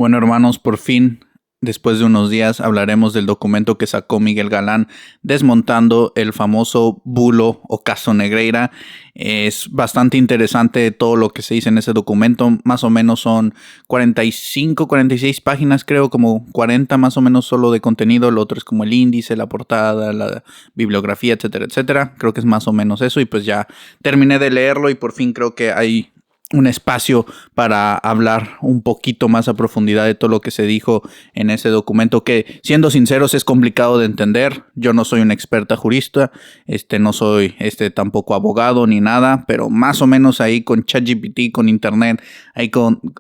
Bueno, hermanos, por fin, después de unos días, hablaremos del documento que sacó Miguel Galán desmontando el famoso bulo o caso Negreira. Es bastante interesante todo lo que se dice en ese documento. Más o menos son 45, 46 páginas, creo, como 40 más o menos solo de contenido. Lo otro es como el índice, la portada, la bibliografía, etcétera, etcétera. Creo que es más o menos eso y pues ya terminé de leerlo y por fin creo que hay un espacio para hablar un poquito más a profundidad de todo lo que se dijo en ese documento que, siendo sinceros, es complicado de entender. Yo no soy una experta jurista, no soy tampoco abogado ni nada, pero más o menos ahí con ChatGPT, con internet, ahí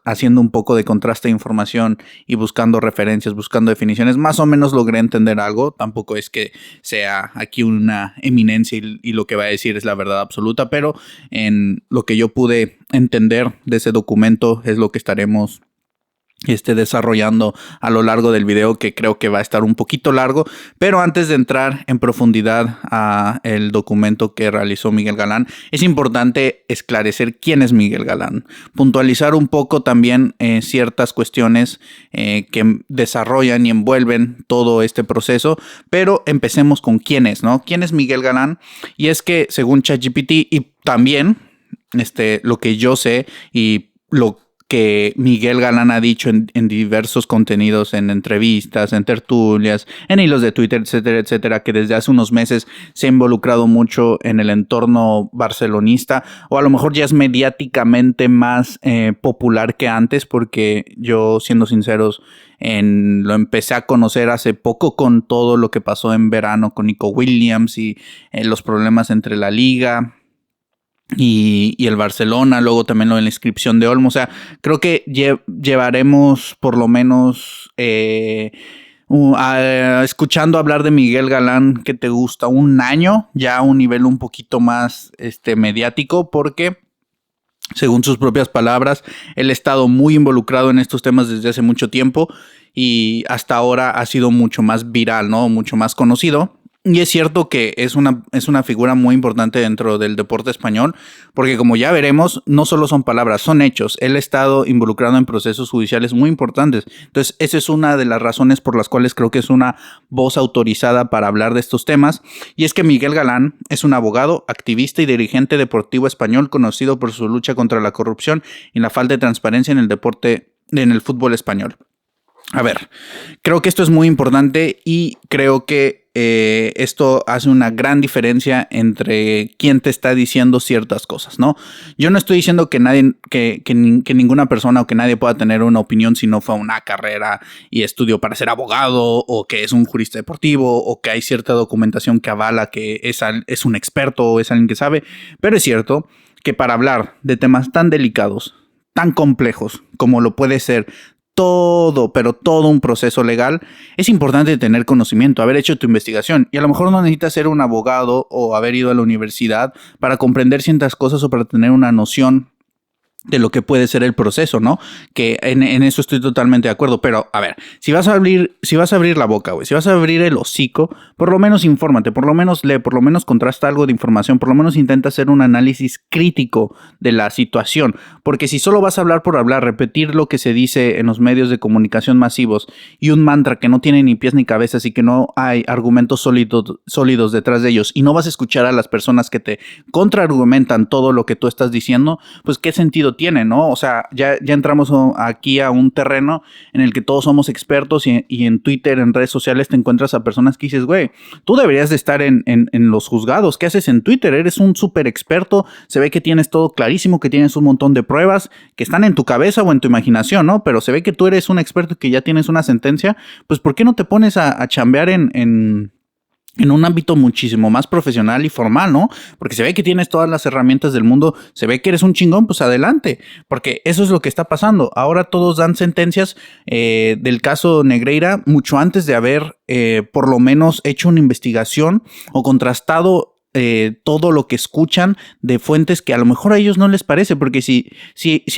haciendo un poco de contraste de información y buscando referencias, buscando definiciones, más o menos logré entender algo. Tampoco es que sea aquí una eminencia y lo que va a decir es la verdad absoluta, pero en lo que yo pude entender de ese documento es lo que estaremos desarrollando a lo largo del video, que creo que va a estar un poquito largo. Pero antes de entrar en profundidad a el documento que realizó Miguel Galán, es importante esclarecer quién es Miguel Galán, puntualizar un poco también ciertas cuestiones que desarrollan y envuelven todo este proceso. Pero empecemos con quién es, ¿no? ¿Quién es Miguel Galán? Y es que según ChatGPT y también lo que yo sé y lo que Miguel Galán ha dicho en diversos contenidos, en entrevistas, en tertulias, en hilos de Twitter, etcétera, etcétera, que desde hace unos meses se ha involucrado mucho en el entorno barcelonista, o a lo mejor ya es mediáticamente más popular que antes, porque yo, siendo sinceros, lo empecé a conocer hace poco con todo lo que pasó en verano con Nico Williams y los problemas entre la liga y el Barcelona, luego también lo de la inscripción de Olmo. O sea, creo que llevaremos por lo menos escuchando hablar de Miguel Galán, que te gusta, un año, ya a un nivel un poquito más mediático, porque según sus propias palabras, él ha estado muy involucrado en estos temas desde hace mucho tiempo y hasta ahora ha sido mucho más viral, ¿no? Mucho más conocido. Y es cierto que es una figura muy importante dentro del deporte español, porque como ya veremos, no solo son palabras, son hechos. Él ha estado involucrado en procesos judiciales muy importantes. Entonces, esa es una de las razones por las cuales creo que es una voz autorizada para hablar de estos temas. Y es que Miguel Galán es un abogado, activista y dirigente deportivo español conocido por su lucha contra la corrupción y la falta de transparencia en el deporte, en el fútbol español. A ver, creo que esto es muy importante y creo que esto hace una gran diferencia entre quién te está diciendo ciertas cosas, ¿no? Yo no estoy diciendo que nadie, que ninguna persona o que nadie pueda tener una opinión si no fue una carrera y estudio para ser abogado, o que es un jurista deportivo, o que hay cierta documentación que avala que es un experto o es alguien que sabe, pero es cierto que para hablar de temas tan delicados, tan complejos como lo puede ser pero todo un proceso legal, es importante tener conocimiento, haber hecho tu investigación, y a lo mejor no necesitas ser un abogado o haber ido a la universidad para comprender ciertas cosas o para tener una noción de lo que puede ser el proceso, ¿no? Que en eso estoy totalmente de acuerdo. Pero, a ver, si vas a abrir la boca, güey, si vas a abrir el hocico, por lo menos infórmate, por lo menos lee, por lo menos contrasta algo de información, por lo menos intenta hacer un análisis crítico de la situación. Porque si solo vas a hablar por hablar, repetir lo que se dice en los medios de comunicación masivos y un mantra que no tiene ni pies ni cabezas y que no hay argumentos sólidos detrás de ellos, y no vas a escuchar a las personas que te contraargumentan todo lo que tú estás diciendo, pues qué sentido tiene, ¿no? O sea, ya entramos aquí a un terreno en el que todos somos expertos y en Twitter, en redes sociales te encuentras a personas que dices, güey, tú deberías de estar en los juzgados. ¿Qué haces en Twitter? Eres un súper experto, se ve que tienes todo clarísimo, que tienes un montón de pruebas que están en tu cabeza o en tu imaginación, ¿no? Pero se ve que tú eres un experto y que ya tienes una sentencia. Pues ¿por qué no te pones a chambear en un ámbito muchísimo más profesional y formal, ¿no? Porque se ve que tienes todas las herramientas del mundo, se ve que eres un chingón, pues adelante, porque eso es lo que está pasando. Ahora todos dan sentencias del caso Negreira mucho antes de haber por lo menos hecho una investigación o contrastado todo lo que escuchan de fuentes que a lo mejor a ellos no les parece, porque si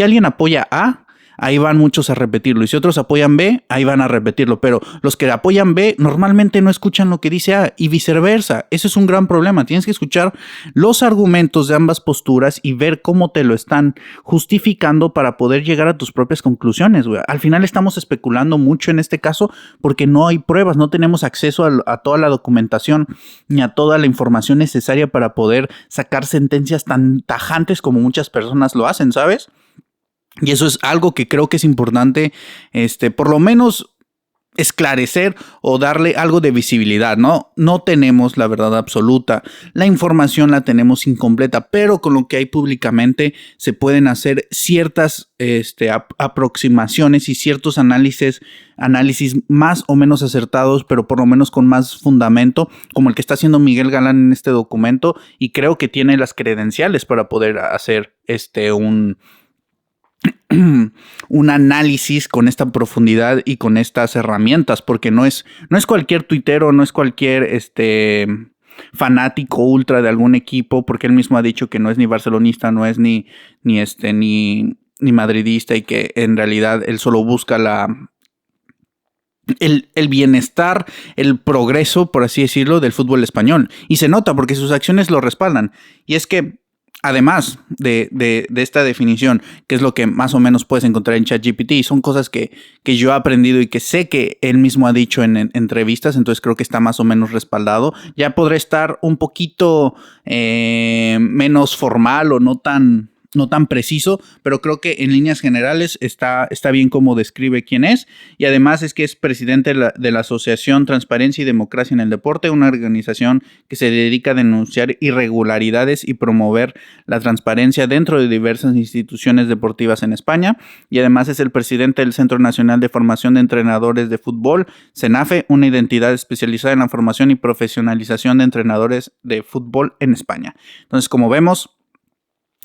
alguien apoya a ahí van muchos a repetirlo. Y si otros apoyan B, ahí van a repetirlo. Pero los que apoyan B normalmente no escuchan lo que dice A y viceversa. Eso es un gran problema. Tienes que escuchar los argumentos de ambas posturas y ver cómo te lo están justificando para poder llegar a tus propias conclusiones, güey. Al final estamos especulando mucho en este caso porque no hay pruebas, no tenemos acceso a toda la documentación ni a toda la información necesaria para poder sacar sentencias tan tajantes como muchas personas lo hacen, ¿sabes? Y eso es algo que creo que es importante, por lo menos esclarecer o darle algo de visibilidad, ¿no? No tenemos la verdad absoluta, la información la tenemos incompleta, pero con lo que hay públicamente se pueden hacer ciertas aproximaciones y ciertos análisis más o menos acertados, pero por lo menos con más fundamento, como el que está haciendo Miguel Galán en este documento, y creo que tiene las credenciales para poder hacer un análisis con esta profundidad y con estas herramientas, porque no es cualquier tuitero, no es cualquier fanático ultra de algún equipo, porque él mismo ha dicho que no es ni barcelonista, no es ni madridista, y que en realidad él solo busca el bienestar, el progreso, por así decirlo, del fútbol español. Y se nota porque sus acciones lo respaldan. Y es que además de esta definición, que es lo que más o menos puedes encontrar en ChatGPT, son cosas que yo he aprendido y que sé que él mismo ha dicho en entrevistas, entonces creo que está más o menos respaldado. Ya podrá estar un poquito menos formal o no tan preciso, pero creo que en líneas generales está bien cómo describe quién es, y además es que es presidente de la Asociación Transparencia y Democracia en el Deporte, una organización que se dedica a denunciar irregularidades y promover la transparencia dentro de diversas instituciones deportivas en España, y además es el presidente del Centro Nacional de Formación de Entrenadores de Fútbol, CENAFE, una entidad especializada en la formación y profesionalización de entrenadores de fútbol en España. Entonces, como vemos,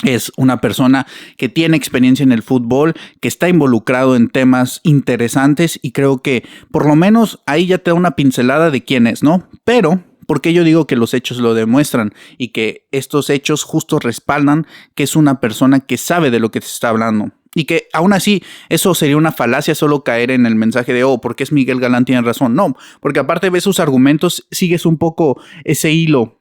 es una persona que tiene experiencia en el fútbol, que está involucrado en temas interesantes, y creo que por lo menos ahí ya te da una pincelada de quién es, ¿no? Pero, ¿por qué yo digo que los hechos lo demuestran y que estos hechos justo respaldan que es una persona que sabe de lo que te está hablando? Y que aún así eso sería una falacia solo caer en el mensaje de, porque es Miguel Galán, tiene razón. No, porque aparte ves sus argumentos, sigues un poco ese hilo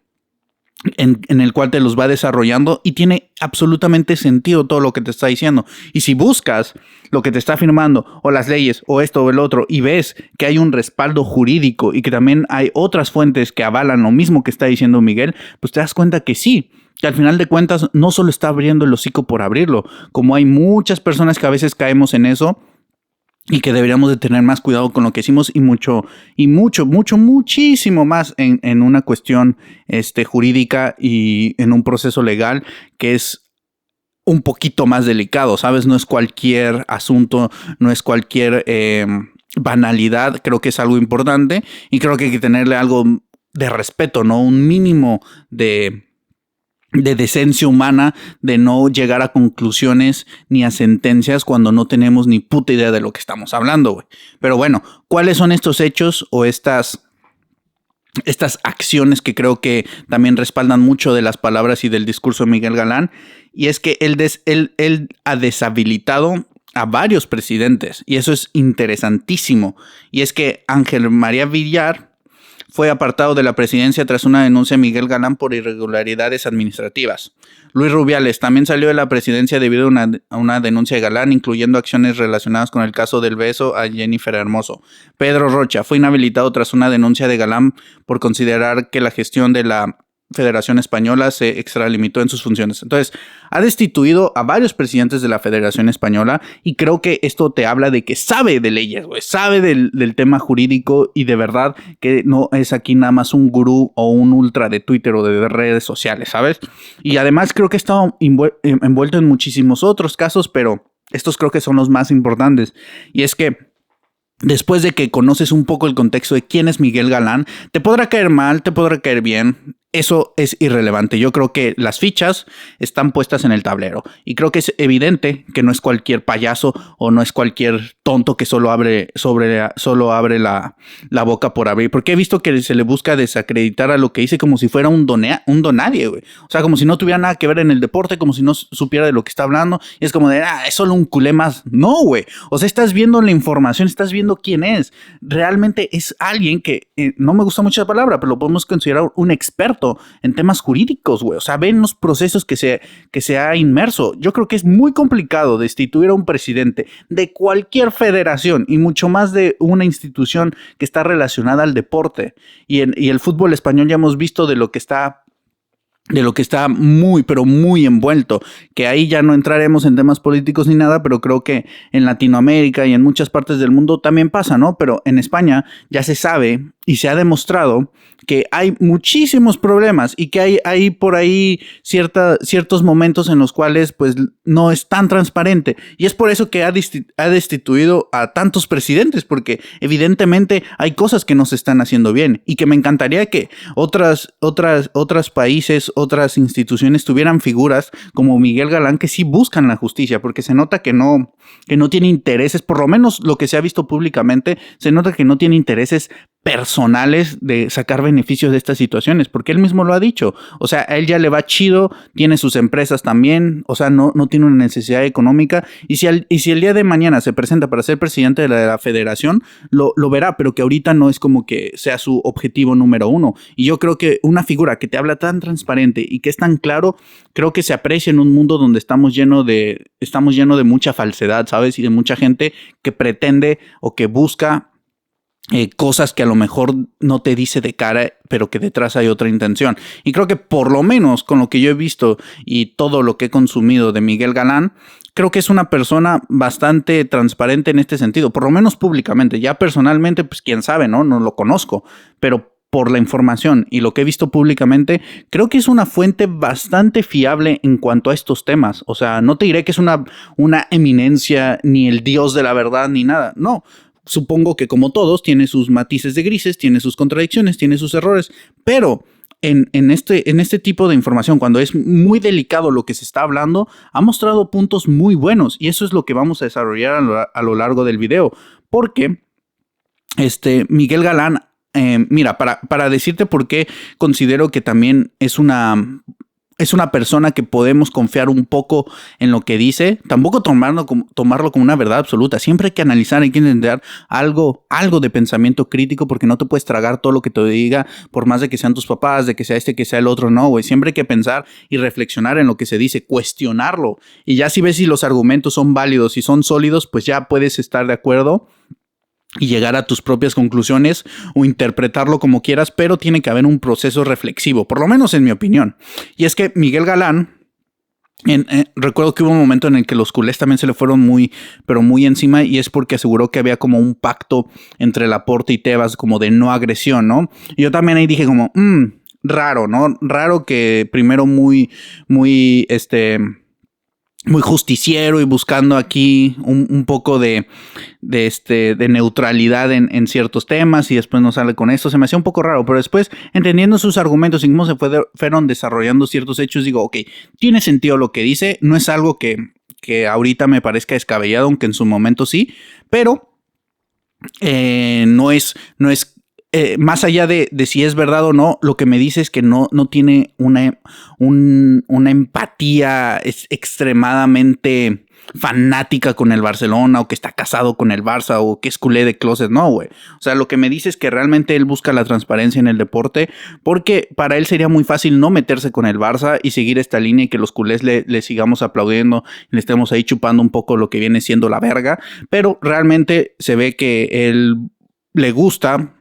en el cual te los va desarrollando, y tiene absolutamente sentido todo lo que te está diciendo. Y si buscas lo que te está afirmando, o las leyes, o esto o el otro, y ves que hay un respaldo jurídico y que también hay otras fuentes que avalan lo mismo que está diciendo Miguel, pues te das cuenta que sí, que al final de cuentas no solo está abriendo el hocico por abrirlo, como hay muchas personas que a veces caemos en eso, y que deberíamos de tener más cuidado con lo que decimos, y muchísimo más en una cuestión jurídica y en un proceso legal que es un poquito más delicado, ¿sabes? No es cualquier asunto, no es cualquier banalidad. Creo que es algo importante y creo que hay que tenerle algo de respeto, ¿no? Un mínimo de decencia humana, de no llegar a conclusiones ni a sentencias cuando no tenemos ni puta idea de lo que estamos hablando, güey. Pero bueno, ¿cuáles son estos hechos o estas acciones que creo que también respaldan mucho de las palabras y del discurso de Miguel Galán? Y es que él ha deshabilitado a varios presidentes, y eso es interesantísimo. Y es que Ángel María Villar fue apartado de la presidencia tras una denuncia de Miguel Galán por irregularidades administrativas. Luis Rubiales también salió de la presidencia debido a una denuncia de Galán, incluyendo acciones relacionadas con el caso del beso a Jennifer Hermoso. Pedro Rocha fue inhabilitado tras una denuncia de Galán por considerar que la gestión de la Federación Española se extralimitó en sus funciones. Entonces, ha destituido a varios presidentes de la Federación Española, y creo que esto te habla de que sabe de leyes, güey, sabe del tema jurídico, y de verdad que no es aquí nada más un gurú o un ultra de Twitter o de redes sociales, ¿sabes? Y además creo que ha estado envuelto en muchísimos otros casos, pero estos creo que son los más importantes. Y es que después de que conoces un poco el contexto de quién es Miguel Galán, te podrá caer mal, te podrá caer bien. eso es irrelevante. Yo creo que las fichas están puestas en el tablero y creo que es evidente que no es cualquier payaso o no es cualquier tonto que solo abre la boca por abrir, porque he visto que se le busca desacreditar a lo que dice como si fuera un donadie, güey. O sea, como si no tuviera nada que ver en el deporte, como si no supiera de lo que está hablando y es como de, es solo un culé más. No, güey. O sea, estás viendo la información, estás viendo quién es. Realmente es alguien que, no me gusta mucho la palabra, pero lo podemos considerar un experto en temas jurídicos, güey. O sea, ven los procesos que se ha inmerso. Yo creo que es muy complicado destituir a un presidente de cualquier federación y mucho más de una institución que está relacionada al deporte. Y el fútbol español ya hemos visto de lo que está muy, pero muy envuelto, que ahí ya no entraremos en temas políticos ni nada, pero creo que en Latinoamérica y en muchas partes del mundo también pasa, ¿no? Pero en España ya se sabe y se ha demostrado que hay muchísimos problemas y que hay por ahí ciertos momentos en los cuales pues no es tan transparente. Y es por eso que ha destituido a tantos presidentes, porque evidentemente hay cosas que no se están haciendo bien y que me encantaría que otros países, otras instituciones tuvieran figuras como Miguel Galán que sí buscan la justicia, porque se nota que no tiene intereses, por lo menos lo que se ha visto públicamente, se nota que no tiene intereses personales de sacar beneficios de estas situaciones, porque él mismo lo ha dicho. O sea, a él ya le va chido, tiene sus empresas también, o sea, no tiene una necesidad económica, y si el día de mañana se presenta para ser presidente de la federación, lo verá, pero que ahorita no es como que sea su objetivo número uno. Y yo creo que una figura que te habla tan transparente y que es tan claro, creo que se aprecia en un mundo donde estamos lleno de mucha falsedad, ¿sabes? Y de mucha gente que pretende o que busca cosas que a lo mejor no te dice de cara, pero que detrás hay otra intención. Y creo que por lo menos con lo que yo he visto y todo lo que he consumido de Miguel Galán, creo que es una persona bastante transparente en este sentido, por lo menos públicamente. Ya personalmente, pues quién sabe, ¿no? No lo conozco, pero por la información y lo que he visto públicamente, creo que es una fuente bastante fiable en cuanto a estos temas. O sea, no te diré que es una eminencia, ni el dios de la verdad, ni nada. No. Supongo que como todos, tiene sus matices de grises, tiene sus contradicciones, tiene sus errores, pero en este tipo de información, cuando es muy delicado lo que se está hablando, ha mostrado puntos muy buenos y eso es lo que vamos a desarrollar a lo largo del video, porque Miguel Galán, mira, para decirte por qué considero que también es una persona que podemos confiar un poco en lo que dice, tampoco tomarlo como una verdad absoluta. Siempre hay que analizar, hay que entender algo de pensamiento crítico, porque no te puedes tragar todo lo que te diga, por más de que sean tus papás, de que sea que sea el otro, no, güey. Siempre hay que pensar y reflexionar en lo que se dice, cuestionarlo. Y ya si ves si los argumentos son válidos y son sólidos, pues ya puedes estar de acuerdo y llegar a tus propias conclusiones o interpretarlo como quieras, pero tiene que haber un proceso reflexivo, por lo menos en mi opinión. Y es que Miguel Galán, recuerdo que hubo un momento en el que los culés también se le fueron muy, pero muy encima, y es porque aseguró que había como un pacto entre Laporte y Tebas como de no agresión, ¿no? Y yo también ahí dije como, raro, ¿no? Raro que primero muy justiciero y buscando aquí un poco de neutralidad en ciertos temas, y después no sale con esto. Se me hacía un poco raro, pero después, entendiendo sus argumentos y cómo se fueron desarrollando ciertos hechos, digo, ok, tiene sentido lo que dice, no es algo que ahorita me parezca descabellado, aunque en su momento sí, pero no es más allá de si es verdad o no, lo que me dice es que no tiene una empatía extremadamente fanática con el Barcelona, o que está casado con el Barça, o que es culé de closet. No, güey. O sea, lo que me dice es que realmente él busca la transparencia en el deporte, porque para él sería muy fácil no meterse con el Barça y seguir esta línea y que los culés le sigamos aplaudiendo y le estemos ahí chupando un poco lo que viene siendo la verga, pero realmente se ve que él le gusta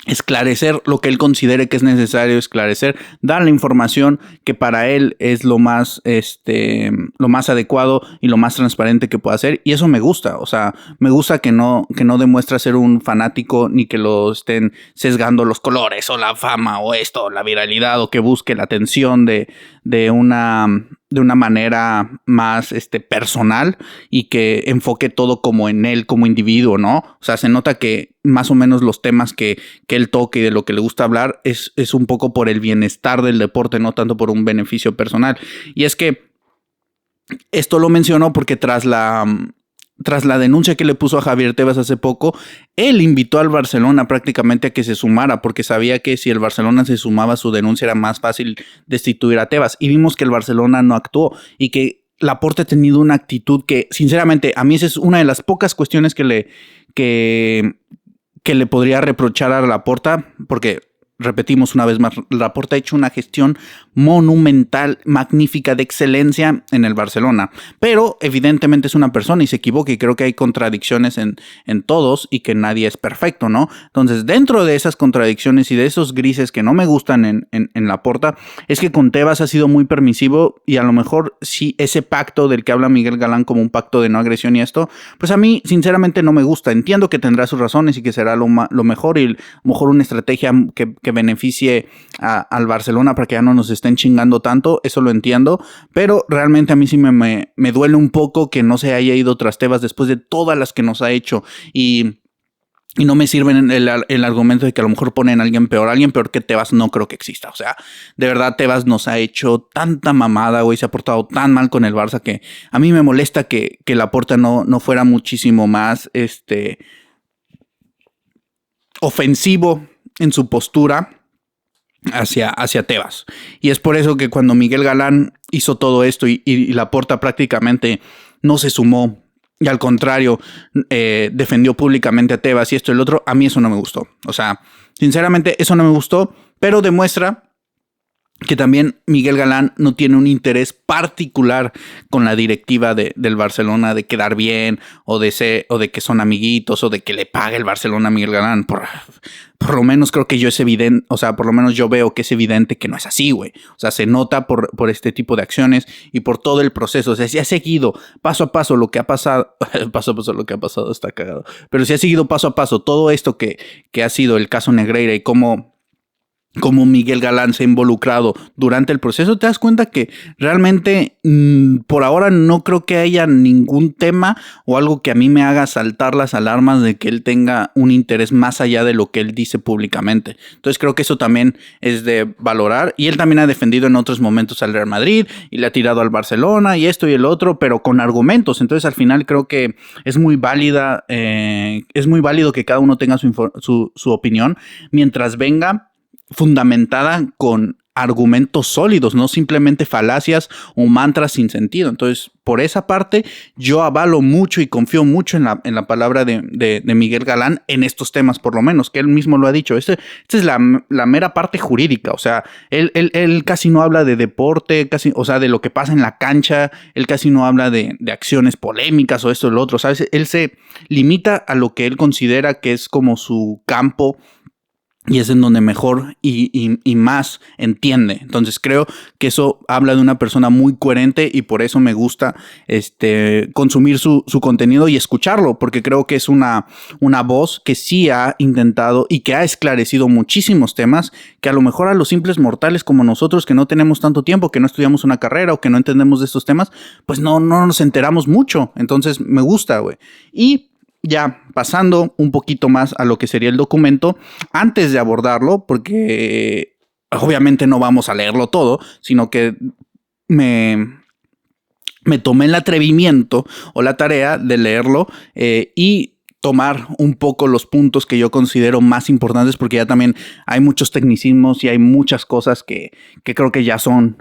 esclarecer lo que él considere que es necesario esclarecer, dar la información que para él es lo más adecuado y lo más transparente que pueda hacer, y eso me gusta. O sea, me gusta que no demuestra ser un fanático, ni que lo estén sesgando los colores o la fama o esto, la viralidad, o que busque la atención de de una manera más personal y que enfoque todo como en él como individuo, ¿no? O sea, se nota que más o menos los temas que él toca y de lo que le gusta hablar es un poco por el bienestar del deporte, no tanto por un beneficio personal. Y es que esto lo menciono porque tras la denuncia que le puso a Javier Tebas hace poco, él invitó al Barcelona prácticamente a que se sumara, porque sabía que si el Barcelona se sumaba a su denuncia era más fácil destituir a Tebas. Y vimos que el Barcelona no actuó y que Laporta ha tenido una actitud que, sinceramente, a mí esa es una de las pocas cuestiones que le podría reprochar a Laporta, porque repetimos una vez más, Laporta ha hecho una gestión monumental, magnífica, de excelencia en el Barcelona. Pero evidentemente es una persona y se equivoca y creo que hay contradicciones en todos y que nadie es perfecto, ¿no? Entonces, dentro de esas contradicciones y de esos grises que no me gustan en Laporta, es que con Tebas ha sido muy permisivo y a lo mejor sí ese pacto del que habla Miguel Galán como un pacto de no agresión y esto, pues a mí sinceramente no me gusta. Entiendo que tendrá sus razones y que será lo mejor y a lo mejor una estrategia que beneficie al Barcelona para que ya no nos estén chingando tanto, eso lo entiendo, pero realmente a mí sí me duele un poco que no se haya ido tras Tebas después de todas las que nos ha hecho y no me sirven el argumento de que a lo mejor ponen a alguien peor que Tebas no creo que exista. O sea, de verdad Tebas nos ha hecho tanta mamada, güey, se ha portado tan mal con el Barça que a mí me molesta que Laporta no fuera muchísimo más ofensivo en su postura hacia Tebas. Y es por eso que cuando Miguel Galán hizo todo esto y Laporta prácticamente no se sumó y al contrario defendió públicamente a Tebas y esto y el otro, a mí eso no me gustó. O sea, sinceramente eso no me gustó, pero demuestra que también Miguel Galán no tiene un interés particular con la directiva del Barcelona de quedar bien o de que son amiguitos o de que le pague el Barcelona a Miguel Galán. Por lo menos creo que yo es evidente, o sea, por lo menos yo veo que es evidente que no es así, güey. O sea, se nota por este tipo de acciones y por todo el proceso. O sea, si ha seguido paso a paso lo que ha pasado, paso a paso lo que ha pasado está cagado, pero si ha seguido paso a paso todo esto que ha sido el caso Negreira y cómo Miguel Galán se ha involucrado durante el proceso, te das cuenta que realmente por ahora no creo que haya ningún tema o algo que a mí me haga saltar las alarmas de que él tenga un interés más allá de lo que él dice públicamente. Entonces creo que eso también es de valorar y él también ha defendido en otros momentos al Real Madrid y le ha tirado al Barcelona y esto y el otro, pero con argumentos. Entonces al final creo que es muy válido que cada uno tenga su opinión mientras venga fundamentada con argumentos sólidos, no simplemente falacias o mantras sin sentido. Entonces, por esa parte, yo avalo mucho y confío mucho en la palabra de Miguel Galán en estos temas, por lo menos, que él mismo lo ha dicho. Esta es la mera parte jurídica, o sea, él casi no habla de deporte, o sea, de lo que pasa en la cancha, él casi no habla de acciones polémicas o esto o lo otro, ¿sabes? Él se limita a lo que él considera que es como su campo y es en donde mejor y más entiende. Entonces creo que eso habla de una persona muy coherente y por eso me gusta consumir su contenido y escucharlo, porque creo que es una voz que sí ha intentado y que ha esclarecido muchísimos temas que a lo mejor a los simples mortales como nosotros que no tenemos tanto tiempo, que no estudiamos una carrera o que no entendemos de estos temas, pues no nos enteramos mucho. Entonces me gusta, güey. Y ya pasando un poquito más a lo que sería el documento, antes de abordarlo, porque obviamente no vamos a leerlo todo, sino que me tomé el atrevimiento o la tarea de leerlo y tomar un poco los puntos que yo considero más importantes, porque ya también hay muchos tecnicismos y hay muchas cosas que creo que ya son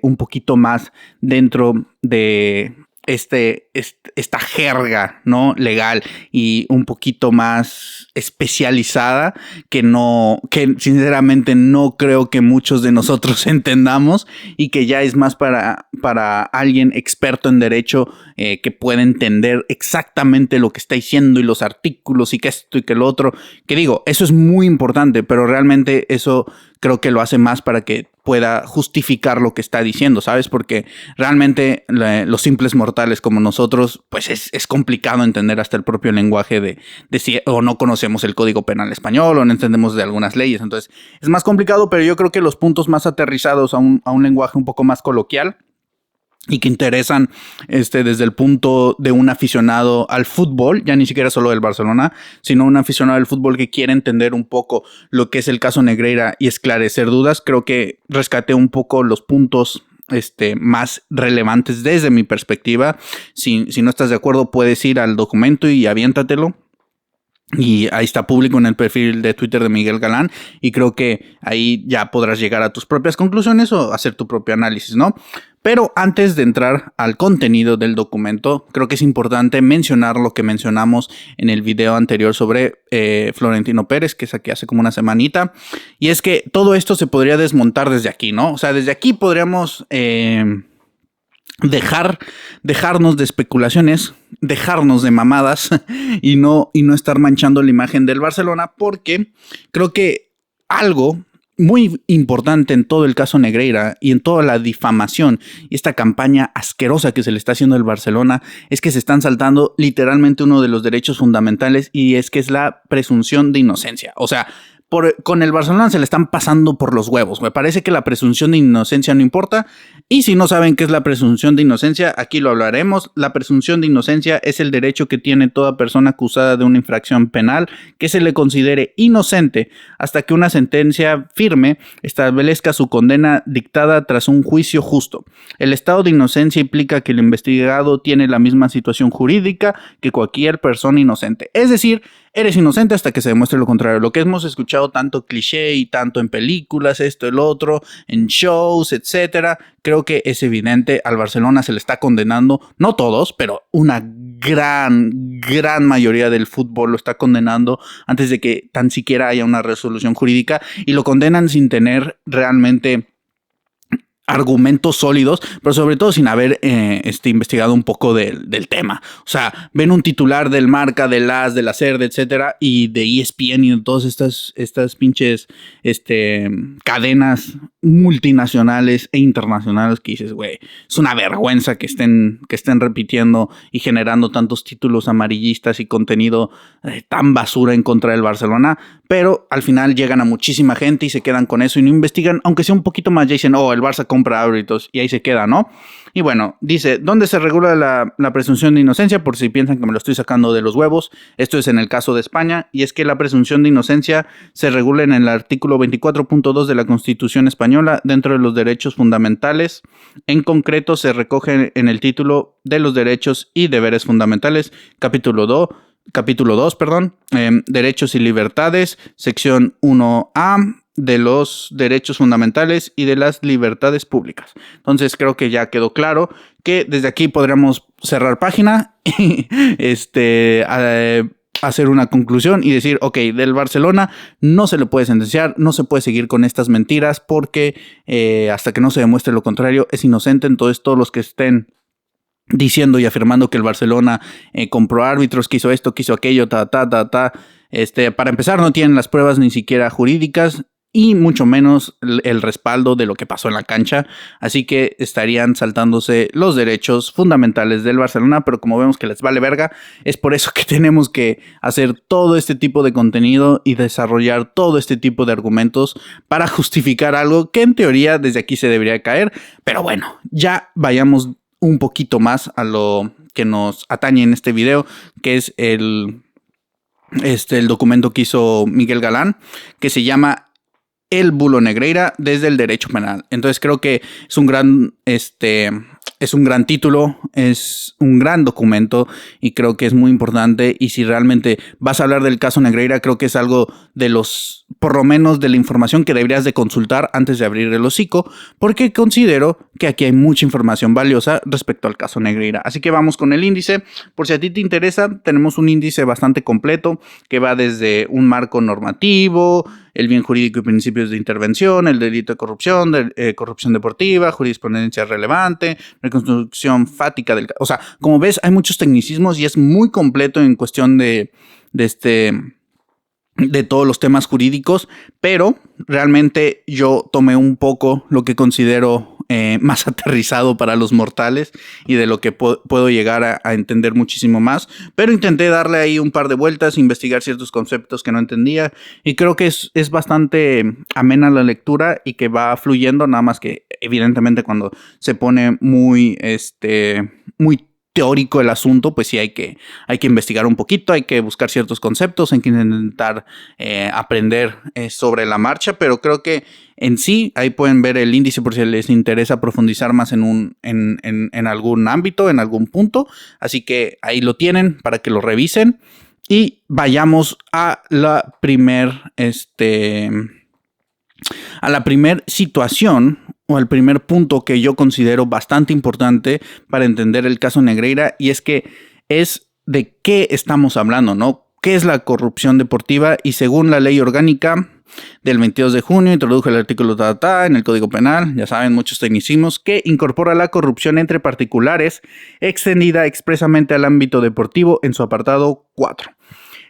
un poquito más dentro de esta jerga, ¿no? Legal y un poquito más especializada que sinceramente no creo que muchos de nosotros entendamos y que ya es más para alguien experto en derecho que puede entender exactamente lo que está diciendo y los artículos y que esto y que lo otro, que digo, eso es muy importante, pero realmente eso creo que lo hace más para que pueda justificar lo que está diciendo, ¿sabes? Porque realmente los simples mortales como nosotros, pues es complicado entender hasta el propio lenguaje de si o no conocemos el Código Penal español o no entendemos de algunas leyes. Entonces es más complicado, pero yo creo que los puntos más aterrizados a un lenguaje un poco más coloquial y que interesan desde el punto de un aficionado al fútbol, ya ni siquiera solo del Barcelona, sino un aficionado al fútbol que quiere entender un poco lo que es el caso Negreira y esclarecer dudas. Creo que rescaté un poco los puntos más relevantes desde mi perspectiva. Si no estás de acuerdo, puedes ir al documento y aviéntatelo. Y ahí está público en el perfil de Twitter de Miguel Galán, y creo que ahí ya podrás llegar a tus propias conclusiones o hacer tu propio análisis, ¿no? Pero antes de entrar al contenido del documento, creo que es importante mencionar lo que mencionamos en el video anterior sobre Florentino Pérez, que saqué hace como una semanita, y es que todo esto se podría desmontar desde aquí, ¿no? O sea, desde aquí podríamos dejarnos de especulaciones, dejarnos de mamadas y no estar manchando la imagen del Barcelona, porque creo que algo muy importante en todo el caso Negreira y en toda la difamación y esta campaña asquerosa que se le está haciendo al Barcelona es que se están saltando literalmente uno de los derechos fundamentales, y es que es la presunción de inocencia. O sea, con el Barcelona se le están pasando por los huevos. Me parece que la presunción de inocencia no importa. Y si no saben qué es la presunción de inocencia, aquí lo hablaremos. La presunción de inocencia es el derecho que tiene toda persona acusada de una infracción penal que se le considere inocente hasta que una sentencia firme establezca su condena dictada tras un juicio justo. El estado de inocencia implica que el investigado tiene la misma situación jurídica que cualquier persona inocente. Es decir, eres inocente hasta que se demuestre lo contrario. Lo que hemos escuchado tanto cliché y tanto en películas, esto, el otro, en shows, etcétera. Creo que es evidente, al Barcelona se le está condenando, no todos, pero una gran mayoría del fútbol lo está condenando antes de que tan siquiera haya una resolución jurídica, y lo condenan sin tener realmente argumentos sólidos, pero sobre todo sin haber investigado un poco del tema. O sea, ven un titular del Marca, del AS, de la CERD, etcétera, y de ESPN y de todas estas pinches cadenas multinacionales e internacionales que dices, güey, es una vergüenza que estén repitiendo y generando tantos títulos amarillistas y contenido tan basura en contra del Barcelona, pero al final llegan a muchísima gente y se quedan con eso y no investigan, aunque sea un poquito más, ya dicen, el Barça compra árbitros, y ahí se queda, ¿no? Y bueno, dice, ¿dónde se regula la presunción de inocencia? Por si piensan que me lo estoy sacando de los huevos, esto es en el caso de España, y es que la presunción de inocencia se regula en el artículo 24.2 de la Constitución española dentro de los derechos fundamentales. En concreto, se recoge en el título de los derechos y deberes fundamentales, capítulo 2, derechos y libertades, sección 1A, de los derechos fundamentales y de las libertades públicas. Entonces creo que ya quedó claro que desde aquí podríamos cerrar página y hacer una conclusión y decir, ok, del Barcelona no se le puede sentenciar, no se puede seguir con estas mentiras porque hasta que no se demuestre lo contrario es inocente. Entonces todos los que estén diciendo y afirmando que el Barcelona compró árbitros, que hizo esto, que hizo aquello, para empezar no tienen las pruebas ni siquiera jurídicas y mucho menos el respaldo de lo que pasó en la cancha, así que estarían saltándose los derechos fundamentales del Barcelona, pero como vemos que les vale verga, es por eso que tenemos que hacer todo este tipo de contenido y desarrollar todo este tipo de argumentos para justificar algo que en teoría desde aquí se debería caer, pero bueno, ya vayamos un poquito más a lo que nos atañe en este video, que es el documento que hizo Miguel Galán, que se llama El Bulo Negreira desde el derecho penal. Entonces creo que es un gran título, es un gran documento y creo que es muy importante. Y si realmente vas a hablar del caso Negreira, creo que es algo de por lo menos de la información que deberías de consultar antes de abrir el hocico, porque considero que aquí hay mucha información valiosa respecto al caso Negreira. Así que vamos con el índice. Por si a ti te interesa, tenemos un índice bastante completo que va desde un marco normativo, el bien jurídico y principios de intervención, el delito de corrupción, corrupción deportiva, jurisprudencia relevante, reconstrucción fática del... O sea, como ves, hay muchos tecnicismos y es muy completo en cuestión de de todos los temas jurídicos, pero realmente yo tomé un poco lo que considero más aterrizado para los mortales y de lo que puedo llegar a entender muchísimo más, pero intenté darle ahí un par de vueltas, investigar ciertos conceptos que no entendía y creo que es bastante amena la lectura y que va fluyendo, nada más que evidentemente cuando se pone muy teórico el asunto, pues sí hay que investigar un poquito, hay que buscar ciertos conceptos, hay que intentar aprender sobre la marcha, pero creo que en sí, ahí pueden ver el índice por si les interesa profundizar más en algún ámbito, en algún punto, así que ahí lo tienen para que lo revisen y vayamos a la primer situación o al primer punto que yo considero bastante importante para entender el caso Negreira, y es que es de qué estamos hablando, ¿no? ¿Qué es la corrupción deportiva? Y según la ley orgánica del 22 de junio, introdujo el artículo en el Código Penal, ya saben, muchos tecnicismos, que incorpora la corrupción entre particulares, extendida expresamente al ámbito deportivo en su apartado 4.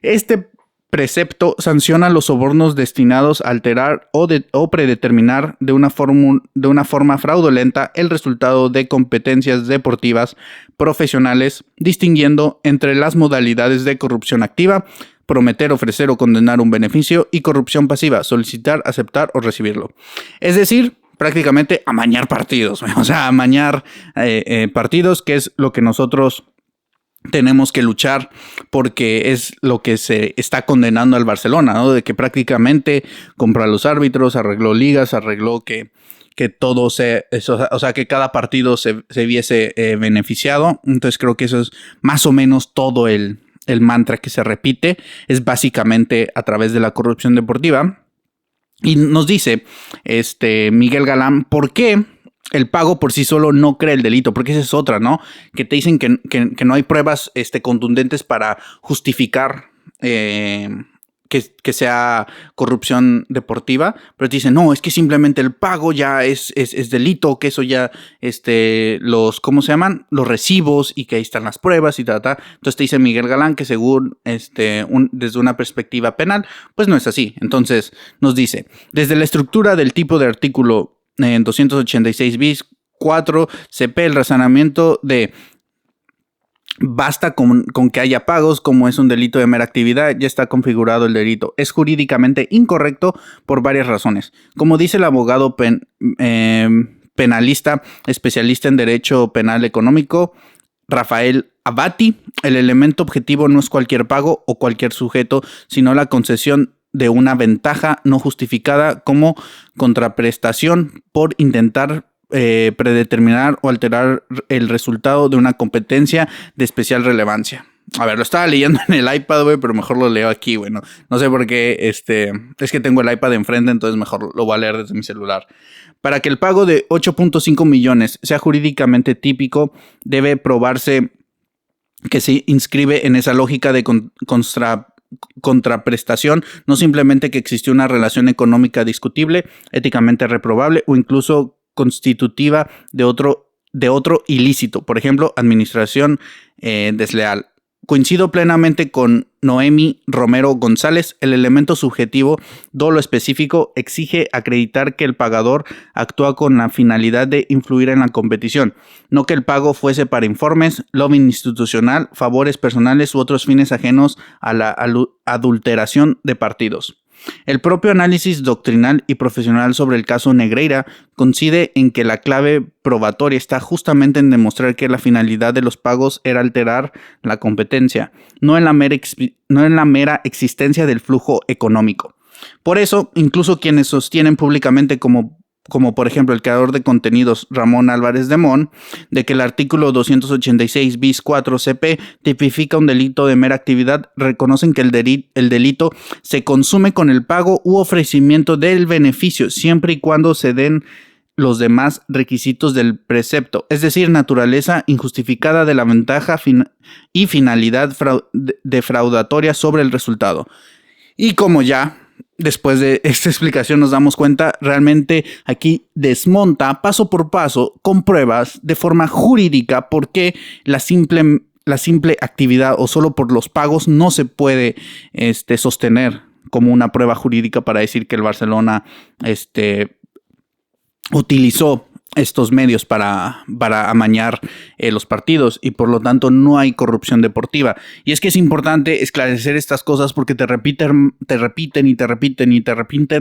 Este precepto sanciona los sobornos destinados a alterar o predeterminar de una forma fraudulenta el resultado de competencias deportivas profesionales, distinguiendo entre las modalidades de corrupción activa, prometer, ofrecer o condenar un beneficio, y corrupción pasiva, solicitar, aceptar o recibirlo. Es decir, prácticamente amañar partidos, o sea, amañar partidos, que es lo que nosotros tenemos que luchar, porque es lo que se está condenando al Barcelona, ¿no? De que prácticamente compró a los árbitros, arregló ligas, arregló que todo o sea, que cada partido se viese beneficiado. Entonces creo que eso es más o menos todo el mantra que se repite, es básicamente a través de la corrupción deportiva. Y nos dice Miguel Galán, ¿por qué el pago por sí solo no crea el delito? Porque esa es otra, ¿no? Que te dicen que no hay pruebas contundentes para justificar que sea corrupción deportiva, pero te dicen, no, es que simplemente el pago ya es delito, que eso ya, ¿cómo se llaman? Los recibos, y que ahí están las pruebas y tal. Entonces te dice Miguel Galán que según desde una perspectiva penal, pues no es así. Entonces nos dice, desde la estructura del tipo de artículo 286 bis 4 CP, el razonamiento de basta con que haya pagos, como es un delito de mera actividad, ya está configurado el delito. Es jurídicamente incorrecto por varias razones. Como dice el abogado penalista, especialista en derecho penal económico, Rafael Abati, el elemento objetivo no es cualquier pago o cualquier sujeto, sino la concesión de una ventaja no justificada como contraprestación por intentar predeterminar o alterar el resultado de una competencia de especial relevancia. A ver, lo estaba leyendo en el iPad, güey, pero mejor lo leo aquí, güey. No sé por qué, es que tengo el iPad enfrente, entonces mejor lo voy a leer desde mi celular. Para que el pago de 8.5 millones sea jurídicamente típico, debe probarse que se inscribe en esa lógica de contraprestación, no simplemente que existió una relación económica discutible, éticamente reprobable o incluso constitutiva de otro ilícito, por ejemplo, administración desleal. Coincido plenamente con Noemi Romero González. El elemento subjetivo, dolo específico, exige acreditar que el pagador actúa con la finalidad de influir en la competición, no que el pago fuese para informes, lobbying institucional, favores personales u otros fines ajenos a la adulteración de partidos. El propio análisis doctrinal y profesional sobre el caso Negreira coincide en que la clave probatoria está justamente en demostrar que la finalidad de los pagos era alterar la competencia, no en la mera existencia del flujo económico. Por eso, incluso quienes sostienen públicamente como por ejemplo el creador de contenidos Ramón Álvarez de Mon, de que el artículo 286 bis 4 CP tipifica un delito de mera actividad, reconocen que el delito se consume con el pago u ofrecimiento del beneficio, siempre y cuando se den los demás requisitos del precepto, es decir, naturaleza injustificada de la ventaja y finalidad defraudatoria sobre el resultado. Y como ya después de esta explicación nos damos cuenta, realmente aquí desmonta paso por paso, con pruebas, de forma jurídica, por qué la simple actividad o solo por los pagos no se puede sostener como una prueba jurídica para decir que el Barcelona utilizó estos medios para amañar los partidos y por lo tanto no hay corrupción deportiva. Y es que es importante esclarecer estas cosas porque te repiten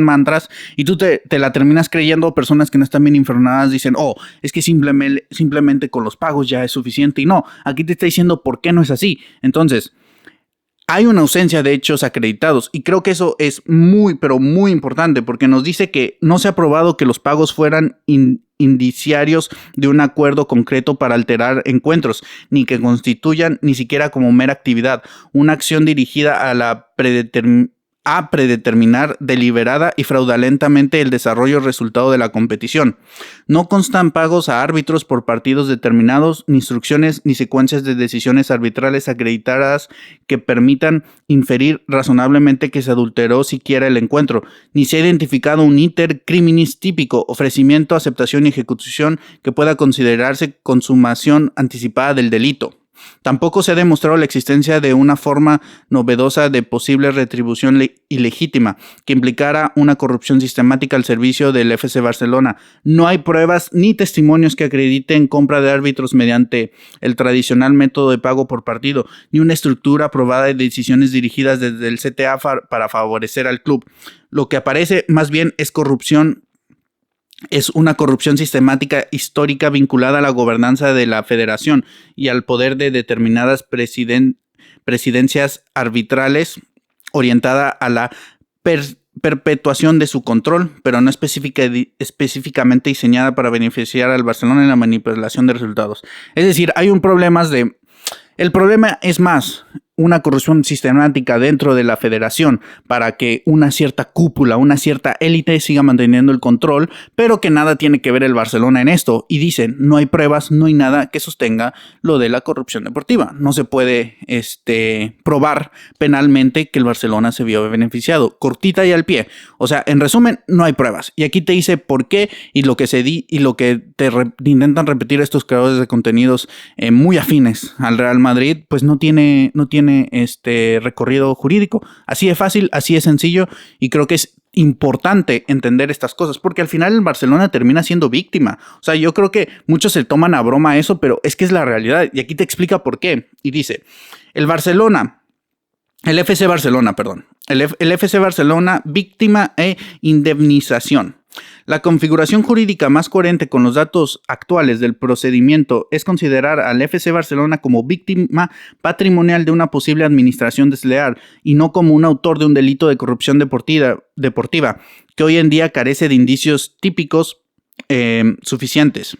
mantras y tú te la terminas creyendo. Personas que no están bien informadas dicen, es que simplemente con los pagos ya es suficiente, y no, aquí te está diciendo por qué no es así. Entonces, hay una ausencia de hechos acreditados y creo que eso es muy, pero muy importante porque nos dice que no se ha probado que los pagos fueran indiciarios de un acuerdo concreto para alterar encuentros, ni que constituyan ni siquiera como mera actividad, una acción dirigida a predeterminar deliberada y fraudulentamente el desarrollo o resultado de la competición. No constan pagos a árbitros por partidos determinados, ni instrucciones ni secuencias de decisiones arbitrales acreditadas que permitan inferir razonablemente que se adulteró siquiera el encuentro, ni se ha identificado un iter criminis típico, ofrecimiento, aceptación y ejecución que pueda considerarse consumación anticipada del delito. Tampoco se ha demostrado la existencia de una forma novedosa de posible retribución ilegítima que implicara una corrupción sistemática al servicio del FC Barcelona. No hay pruebas ni testimonios que acrediten compra de árbitros mediante el tradicional método de pago por partido, ni una estructura aprobada de decisiones dirigidas desde el CTA para favorecer al club. Lo que aparece más bien es corrupción. Es una corrupción sistemática histórica vinculada a la gobernanza de la federación y al poder de determinadas presidencias arbitrales orientada a la perpetuación de su control, pero no específicamente diseñada para beneficiar al Barcelona en la manipulación de resultados. Es decir, hay un problema el problema es más una corrupción sistemática dentro de la federación para que una cierta cúpula, una cierta élite siga manteniendo el control, pero que nada tiene que ver el Barcelona en esto. Y dicen, no hay pruebas, no hay nada que sostenga lo de la corrupción deportiva. No se puede probar penalmente que el Barcelona se vio beneficiado. Cortita y al pie. O sea, en resumen, no hay pruebas. Y aquí te dice por qué y lo que intentan repetir estos creadores de contenidos muy afines al Real Madrid, pues no tiene recorrido jurídico. Así de fácil, así de sencillo, y creo que es importante entender estas cosas porque al final el Barcelona termina siendo víctima. O sea, yo creo que muchos se toman a broma eso, pero es que es la realidad y aquí te explica por qué. Y dice, el FC Barcelona, víctima e indemnización. La configuración jurídica más coherente con los datos actuales del procedimiento es considerar al FC Barcelona como víctima patrimonial de una posible administración desleal y no como un autor de un delito de corrupción deportiva que hoy en día carece de indicios típicos suficientes.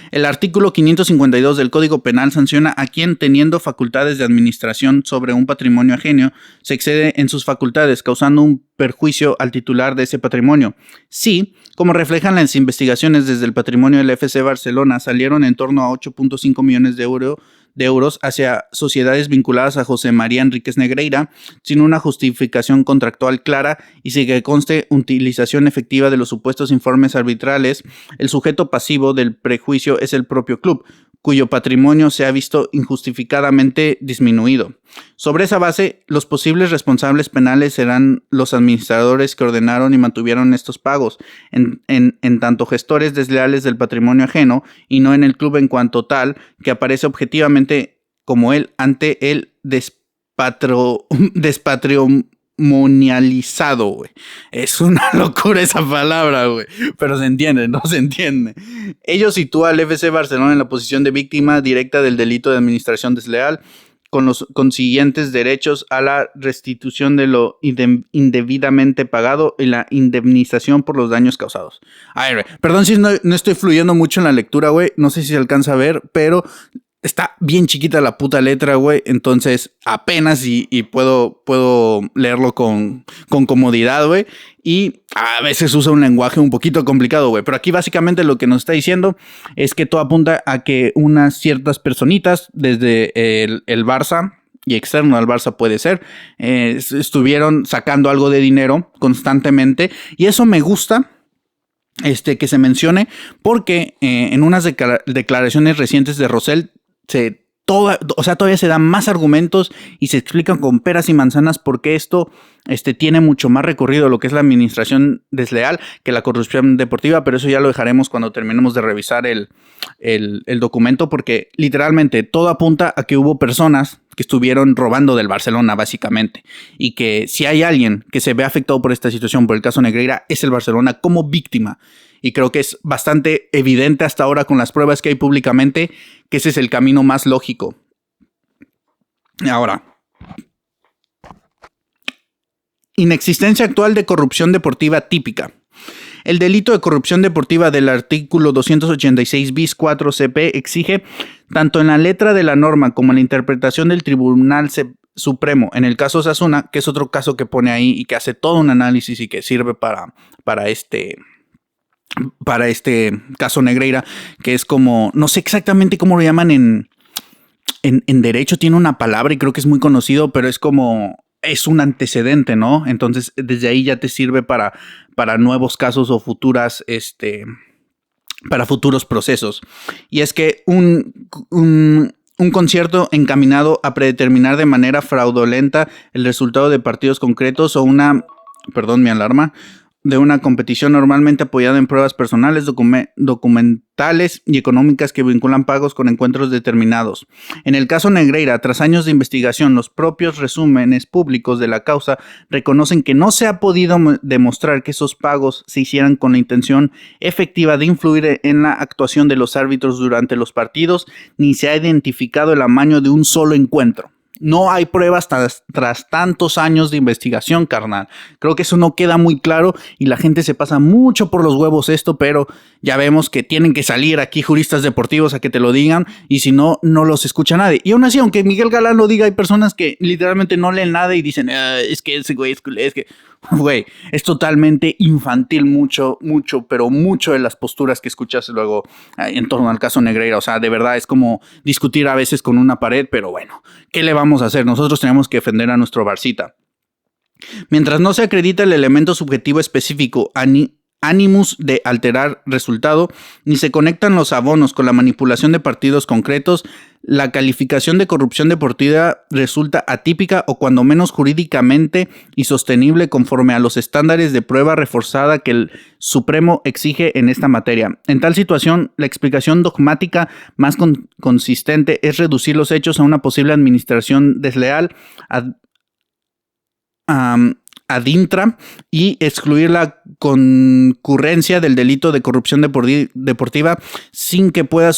El artículo 552 del Código Penal sanciona a quien, teniendo facultades de administración sobre un patrimonio ajeno, se excede en sus facultades, causando un perjuicio al titular de ese patrimonio. Sí, como reflejan las investigaciones desde el patrimonio del FC Barcelona, salieron en torno a 8.5 millones de euros hacia sociedades vinculadas a José María Enríquez Negreira, sin una justificación contractual clara y sin que conste utilización efectiva de los supuestos informes arbitrales. El sujeto pasivo del prejuicio es el propio club, cuyo patrimonio se ha visto injustificadamente disminuido. Sobre esa base, los posibles responsables penales serán los administradores que ordenaron y mantuvieron estos pagos, en tanto gestores desleales del patrimonio ajeno, y no en el club en cuanto tal, que aparece objetivamente como él ante el despatrimonializado, güey. Es una locura esa palabra, güey. Pero se entiende, ¿no? Se entiende. Ello sitúa al FC Barcelona en la posición de víctima directa del delito de administración desleal, con los consiguientes derechos a la restitución de lo indebidamente pagado y la indemnización por los daños causados. A ver, perdón si no estoy fluyendo mucho en la lectura, güey. No sé si se alcanza a ver, pero está bien chiquita la puta letra, güey. Entonces apenas y puedo leerlo con comodidad, güey. Y a veces usa un lenguaje un poquito complicado, güey. Pero aquí básicamente lo que nos está diciendo es que todo apunta a que unas ciertas personitas desde el Barça y externo al Barça puede ser, estuvieron sacando algo de dinero constantemente. Y eso me gusta que se mencione porque en unas declaraciones recientes de Rosell se todavía se dan más argumentos y se explican con peras y manzanas por qué esto tiene mucho más recorrido lo que es la administración desleal que la corrupción deportiva, pero eso ya lo dejaremos cuando terminemos de revisar el documento, porque literalmente todo apunta a que hubo personas que estuvieron robando del Barcelona, básicamente, y que si hay alguien que se ve afectado por esta situación, por el caso Negreira, es el Barcelona como víctima. Y creo que es bastante evidente hasta ahora con las pruebas que hay públicamente que ese es el camino más lógico. Ahora, inexistencia actual de corrupción deportiva típica. El delito de corrupción deportiva del artículo 286 bis 4 CP exige, tanto en la letra de la norma como en la interpretación del Tribunal Supremo, en el caso Osasuna, que es otro caso que pone ahí y que hace todo un análisis y que sirve para este caso Negreira, que es como, no sé exactamente cómo lo llaman en derecho, tiene una palabra y creo que es muy conocido, pero es como, es un antecedente, ¿no? Entonces, desde ahí ya te sirve para nuevos casos o para futuros procesos. Y es que un concierto encaminado a predeterminar de manera fraudulenta el resultado de partidos concretos o de una competición normalmente apoyada en pruebas personales, documentales y económicas que vinculan pagos con encuentros determinados. En el caso Negreira, tras años de investigación, los propios resúmenes públicos de la causa reconocen que no se ha podido demostrar que esos pagos se hicieran con la intención efectiva de influir en la actuación de los árbitros durante los partidos, ni se ha identificado el amaño de un solo encuentro. No hay pruebas tras tantos años de investigación, carnal. Creo que eso no queda muy claro y la gente se pasa mucho por los huevos esto, pero ya vemos que tienen que salir aquí juristas deportivos a que te lo digan y si no, no los escucha nadie. Y aún así, aunque Miguel Galán lo diga, hay personas que literalmente no leen nada y dicen, es que ese güey es que... Güey, es totalmente infantil mucho de las posturas que escuchas luego en torno al caso Negreira. O sea, de verdad es como discutir a veces con una pared, pero bueno, ¿qué le vamos a hacer? Nosotros tenemos que defender a nuestro Barcita. Mientras no se acredita el elemento subjetivo específico, ánimos de alterar resultado, ni se conectan los abonos con la manipulación de partidos concretos, la calificación de corrupción deportiva resulta atípica o cuando menos jurídicamente insostenible conforme a los estándares de prueba reforzada que el Supremo exige en esta materia. En tal situación, la explicación dogmática más consistente es reducir los hechos a una posible administración desleal ad intra y excluir la concurrencia del delito de corrupción deportiva sin que pueda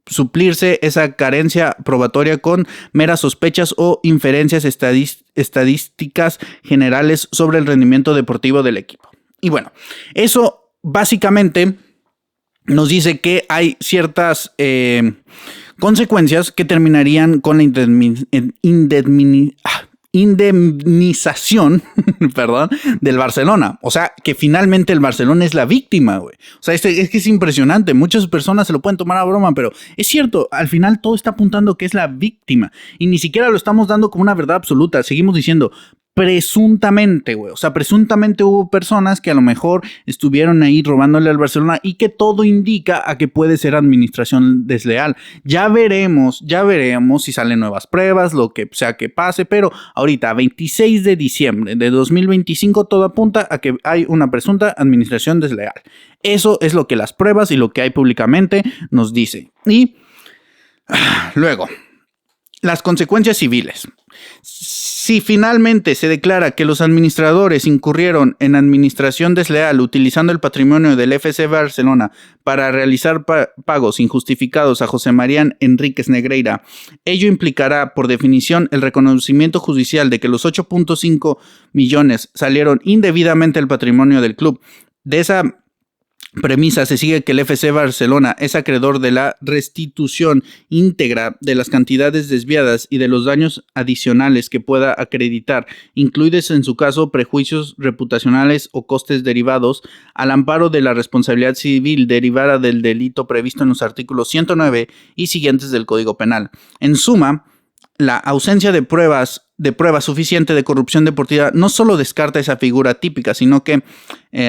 suplirse esa carencia probatoria con meras sospechas o inferencias estadísticas generales sobre el rendimiento deportivo del equipo. Y bueno, eso básicamente nos dice que hay ciertas consecuencias que terminarían con la indemnización del Barcelona. O sea, que finalmente el Barcelona es la víctima, güey. O sea, es que es impresionante. Muchas personas se lo pueden tomar a broma, pero es cierto, al final todo está apuntando que es la víctima. Y ni siquiera lo estamos dando como una verdad absoluta. Seguimos diciendo presuntamente, güey. O sea, presuntamente hubo personas que a lo mejor estuvieron ahí robándole al Barcelona y que todo indica a que puede ser administración desleal. Ya veremos si salen nuevas pruebas, lo que sea que pase, pero ahorita, 26 de diciembre de 2025, todo apunta a que hay una presunta administración desleal. Eso es lo que las pruebas y lo que hay públicamente nos dice. Y luego, las consecuencias civiles. Si finalmente se declara que los administradores incurrieron en administración desleal utilizando el patrimonio del FC Barcelona para realizar pagos injustificados a José María Enríquez Negreira, ello implicará, por definición, el reconocimiento judicial de que los 8.5 millones salieron indebidamente del patrimonio del club. De esa premisa se sigue que el FC Barcelona es acreedor de la restitución íntegra de las cantidades desviadas y de los daños adicionales que pueda acreditar, incluidos en su caso prejuicios reputacionales o costes derivados, al amparo de la responsabilidad civil derivada del delito previsto en los artículos 109 y siguientes del Código Penal. En suma, la ausencia de prueba suficiente de corrupción deportiva no solo descarta esa figura típica, sino que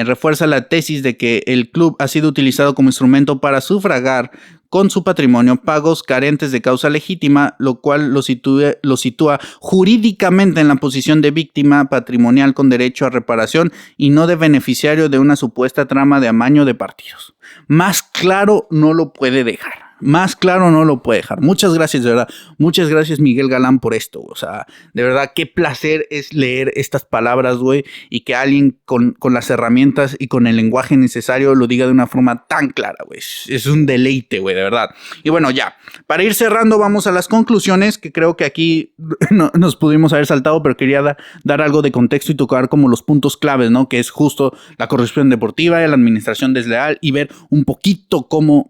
refuerza la tesis de que el club ha sido utilizado como instrumento para sufragar con su patrimonio, pagos carentes de causa legítima, lo cual lo sitúa jurídicamente en la posición de víctima patrimonial con derecho a reparación y no de beneficiario de una supuesta trama de amaño de partidos. Más claro no lo puede dejar. Más claro no lo puede dejar. Muchas gracias, de verdad. Muchas gracias, Miguel Galán, por esto. O sea, de verdad, qué placer es leer estas palabras, güey, y que alguien con las herramientas y con el lenguaje necesario lo diga de una forma tan clara, güey. Es un deleite, güey, de verdad. Y bueno, ya, para ir cerrando, vamos a las conclusiones, que creo que aquí no, nos pudimos haber saltado, pero quería dar algo de contexto y tocar como los puntos claves, ¿no? Que es justo la corrupción deportiva y la administración desleal y ver un poquito cómo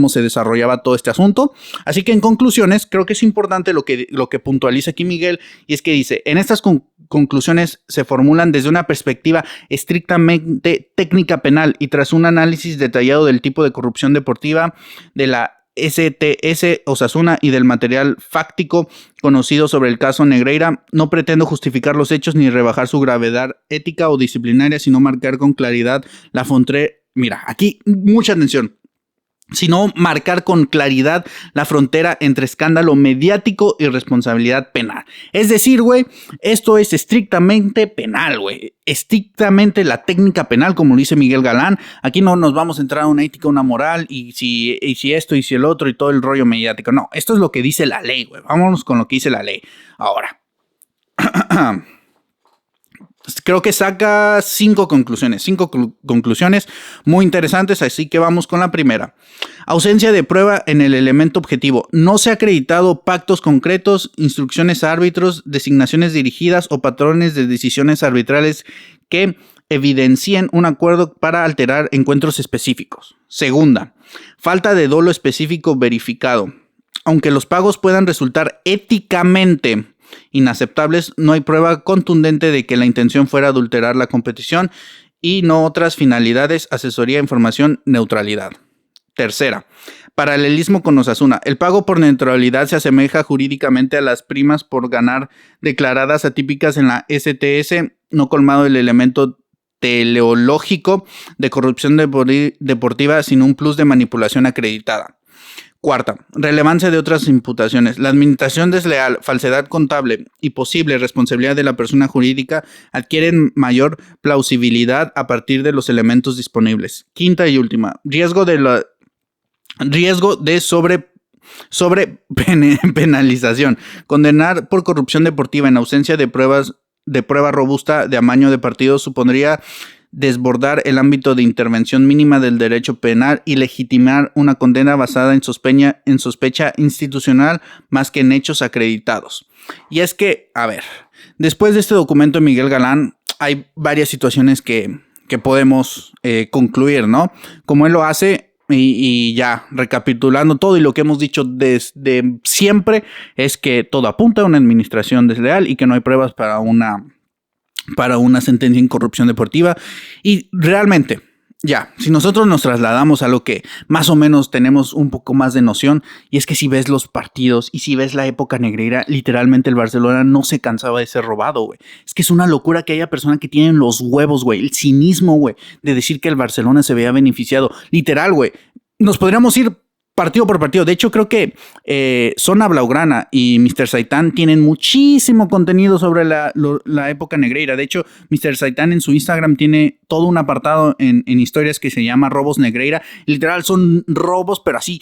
se desarrollaba todo este asunto. Así que en conclusiones, creo que es importante lo que puntualiza aquí Miguel, y es que dice, en estas conclusiones se formulan desde una perspectiva estrictamente técnica penal y tras un análisis detallado del tipo de corrupción deportiva, de la STS Osasuna y del material fáctico conocido sobre el caso Negreira. No pretendo justificar los hechos ni rebajar su gravedad ética o disciplinaria, sino marcar con claridad la frontera. Mira, aquí mucha atención. Sino marcar con claridad la frontera entre escándalo mediático y responsabilidad penal. Es decir, güey, esto es estrictamente penal, güey. Estrictamente la técnica penal, como lo dice Miguel Galán. Aquí no nos vamos a entrar a una ética, una moral, y si esto, y si el otro, y todo el rollo mediático. No, esto es lo que dice la ley, güey. Vámonos con lo que dice la ley. Ahora. Creo que saca 5 conclusiones muy interesantes, así que vamos con la primera. Ausencia de prueba en el elemento objetivo. No se ha acreditado pactos concretos, instrucciones a árbitros, designaciones dirigidas o patrones de decisiones arbitrales que evidencien un acuerdo para alterar encuentros específicos. Segunda, falta de dolo específico verificado. Aunque los pagos puedan resultar éticamente inaceptables, no hay prueba contundente de que la intención fuera adulterar la competición y no otras finalidades, asesoría, información, neutralidad. Tercera, paralelismo con Osasuna. El pago por neutralidad se asemeja jurídicamente a las primas por ganar declaradas atípicas en la STS, no colmado el elemento teleológico de corrupción deportiva, sino un plus de manipulación acreditada. Cuarta, relevancia de otras imputaciones. La administración desleal, falsedad contable y posible responsabilidad de la persona jurídica adquieren mayor plausibilidad a partir de los elementos disponibles. Quinta y última, riesgo de penalización. Condenar por corrupción deportiva en ausencia de prueba robusta de amaño de partidos supondría desbordar el ámbito de intervención mínima del derecho penal y legitimar una condena basada en sospecha institucional más que en hechos acreditados. Y es que, a ver, después de este documento de Miguel Galán, hay varias situaciones que podemos concluir, ¿no? Como él lo hace, y ya recapitulando todo y lo que hemos dicho desde siempre, es que todo apunta a una administración desleal y que no hay pruebas para una sentencia en corrupción deportiva. Y realmente, ya, si nosotros nos trasladamos a lo que más o menos tenemos un poco más de noción, y es que si ves los partidos y si ves la época negreira, literalmente el Barcelona no se cansaba de ser robado, güey. Es que es una locura que haya personas que tienen los huevos, güey, el cinismo, güey, de decir que el Barcelona se veía beneficiado. Literal, güey. Nos podríamos ir partido por partido. De hecho, creo que Zona Blaugrana y Mr. Saitan tienen muchísimo contenido sobre la época negreira. De hecho, Mr. Saitan en su Instagram tiene todo un apartado en historias que se llama Robos Negreira. Literal, son robos, pero así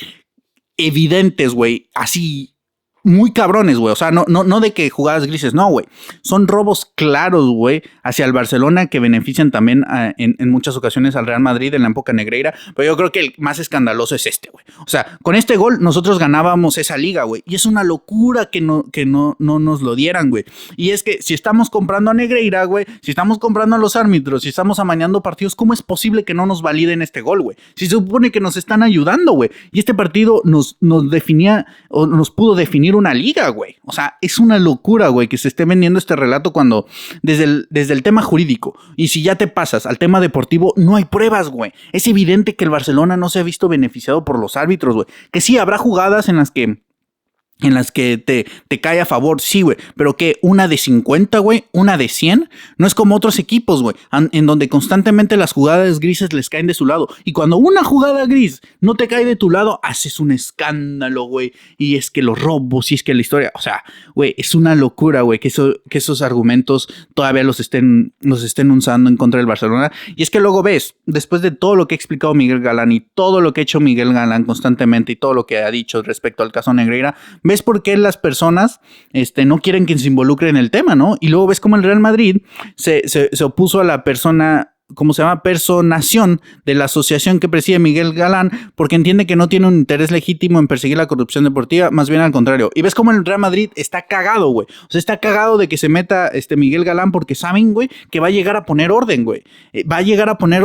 evidentes, güey. Así muy cabrones, güey. O sea, no de que jugadas grises, no, güey. Son robos claros, güey, hacia el Barcelona que benefician también en muchas ocasiones al Real Madrid en la época negreira. Pero yo creo que el más escandaloso es este, güey. O sea, con este gol nosotros ganábamos esa liga, güey. Y es una locura que no nos lo dieran, güey. Y es que si estamos comprando a Negreira, güey, si estamos comprando a los árbitros, si estamos amañando partidos, ¿cómo es posible que no nos validen este gol, güey? Si se supone que nos están ayudando, güey. Y este partido nos definía o nos pudo definir una liga, güey. O sea, es una locura, güey, que se esté vendiendo este relato cuando desde el tema jurídico, y si ya te pasas al tema deportivo, no hay pruebas, güey. Es evidente que el Barcelona no se ha visto beneficiado por los árbitros, güey. Que sí, habrá jugadas en las que en las que te cae a favor, sí, güey, pero que una de 50, güey, una de 100, no es como otros equipos, güey, en donde constantemente las jugadas grises les caen de su lado, y cuando una jugada gris no te cae de tu lado, haces un escándalo, güey, y es que los robos, y es que la historia, o sea, güey, es una locura, güey, que esos argumentos todavía los estén usando en contra del Barcelona, y es que luego ves, después de todo lo que ha explicado Miguel Galán, y todo lo que ha hecho Miguel Galán constantemente, y todo lo que ha dicho respecto al caso Negreira, ves por qué las personas no quieren que se involucre en el tema, ¿no? Y luego ves cómo el Real Madrid se opuso a la persona, ¿cómo se llama? Personación de la asociación que preside Miguel Galán, porque entiende que no tiene un interés legítimo en perseguir la corrupción deportiva, más bien al contrario. Y ves cómo el Real Madrid está cagado, güey. O sea, está cagado de que se meta Miguel Galán porque saben, güey, que va a llegar a poner orden, güey. Va a llegar a poner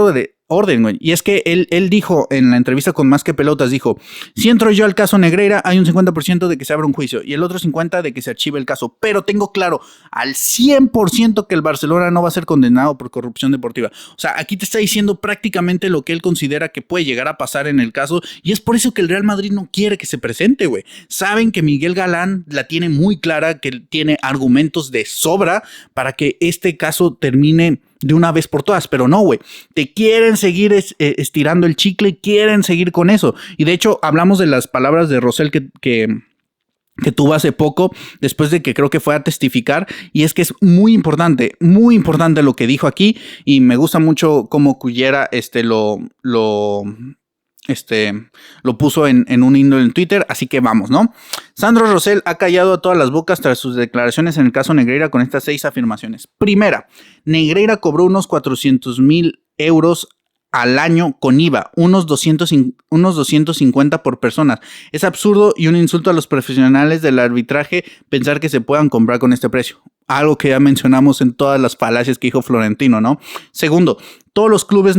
orden, güey. Y es que él dijo en la entrevista con Más que Pelotas, dijo, si entro yo al caso Negreira, hay un 50% de que se abra un juicio y el otro 50% de que se archive el caso, pero tengo claro al 100% que el Barcelona no va a ser condenado por corrupción deportiva. O sea, aquí te está diciendo prácticamente lo que él considera que puede llegar a pasar en el caso, y es por eso que el Real Madrid no quiere que se presente, güey. Saben que Miguel Galán la tiene muy clara, que tiene argumentos de sobra para que este caso termine de una vez por todas, pero no, güey, te quieren seguir estirando el chicle, quieren seguir con eso. Y de hecho hablamos de las palabras de Rosell que tuvo hace poco, después de que creo que fue a testificar, y es que es muy importante lo que dijo aquí, y me gusta mucho cómo Cullera lo puso en un hilo en Twitter, así que vamos, ¿no? Sandro Rosell ha callado a todas las bocas tras sus declaraciones en el caso Negreira con estas 6 afirmaciones. Primera, Negreira cobró unos 400,000 euros al año con IVA, unos 250 por persona. Es absurdo y un insulto a los profesionales del arbitraje pensar que se puedan comprar con este precio. Algo que ya mencionamos en todas las falacias que dijo Florentino, ¿no? Segundo, todos los clubes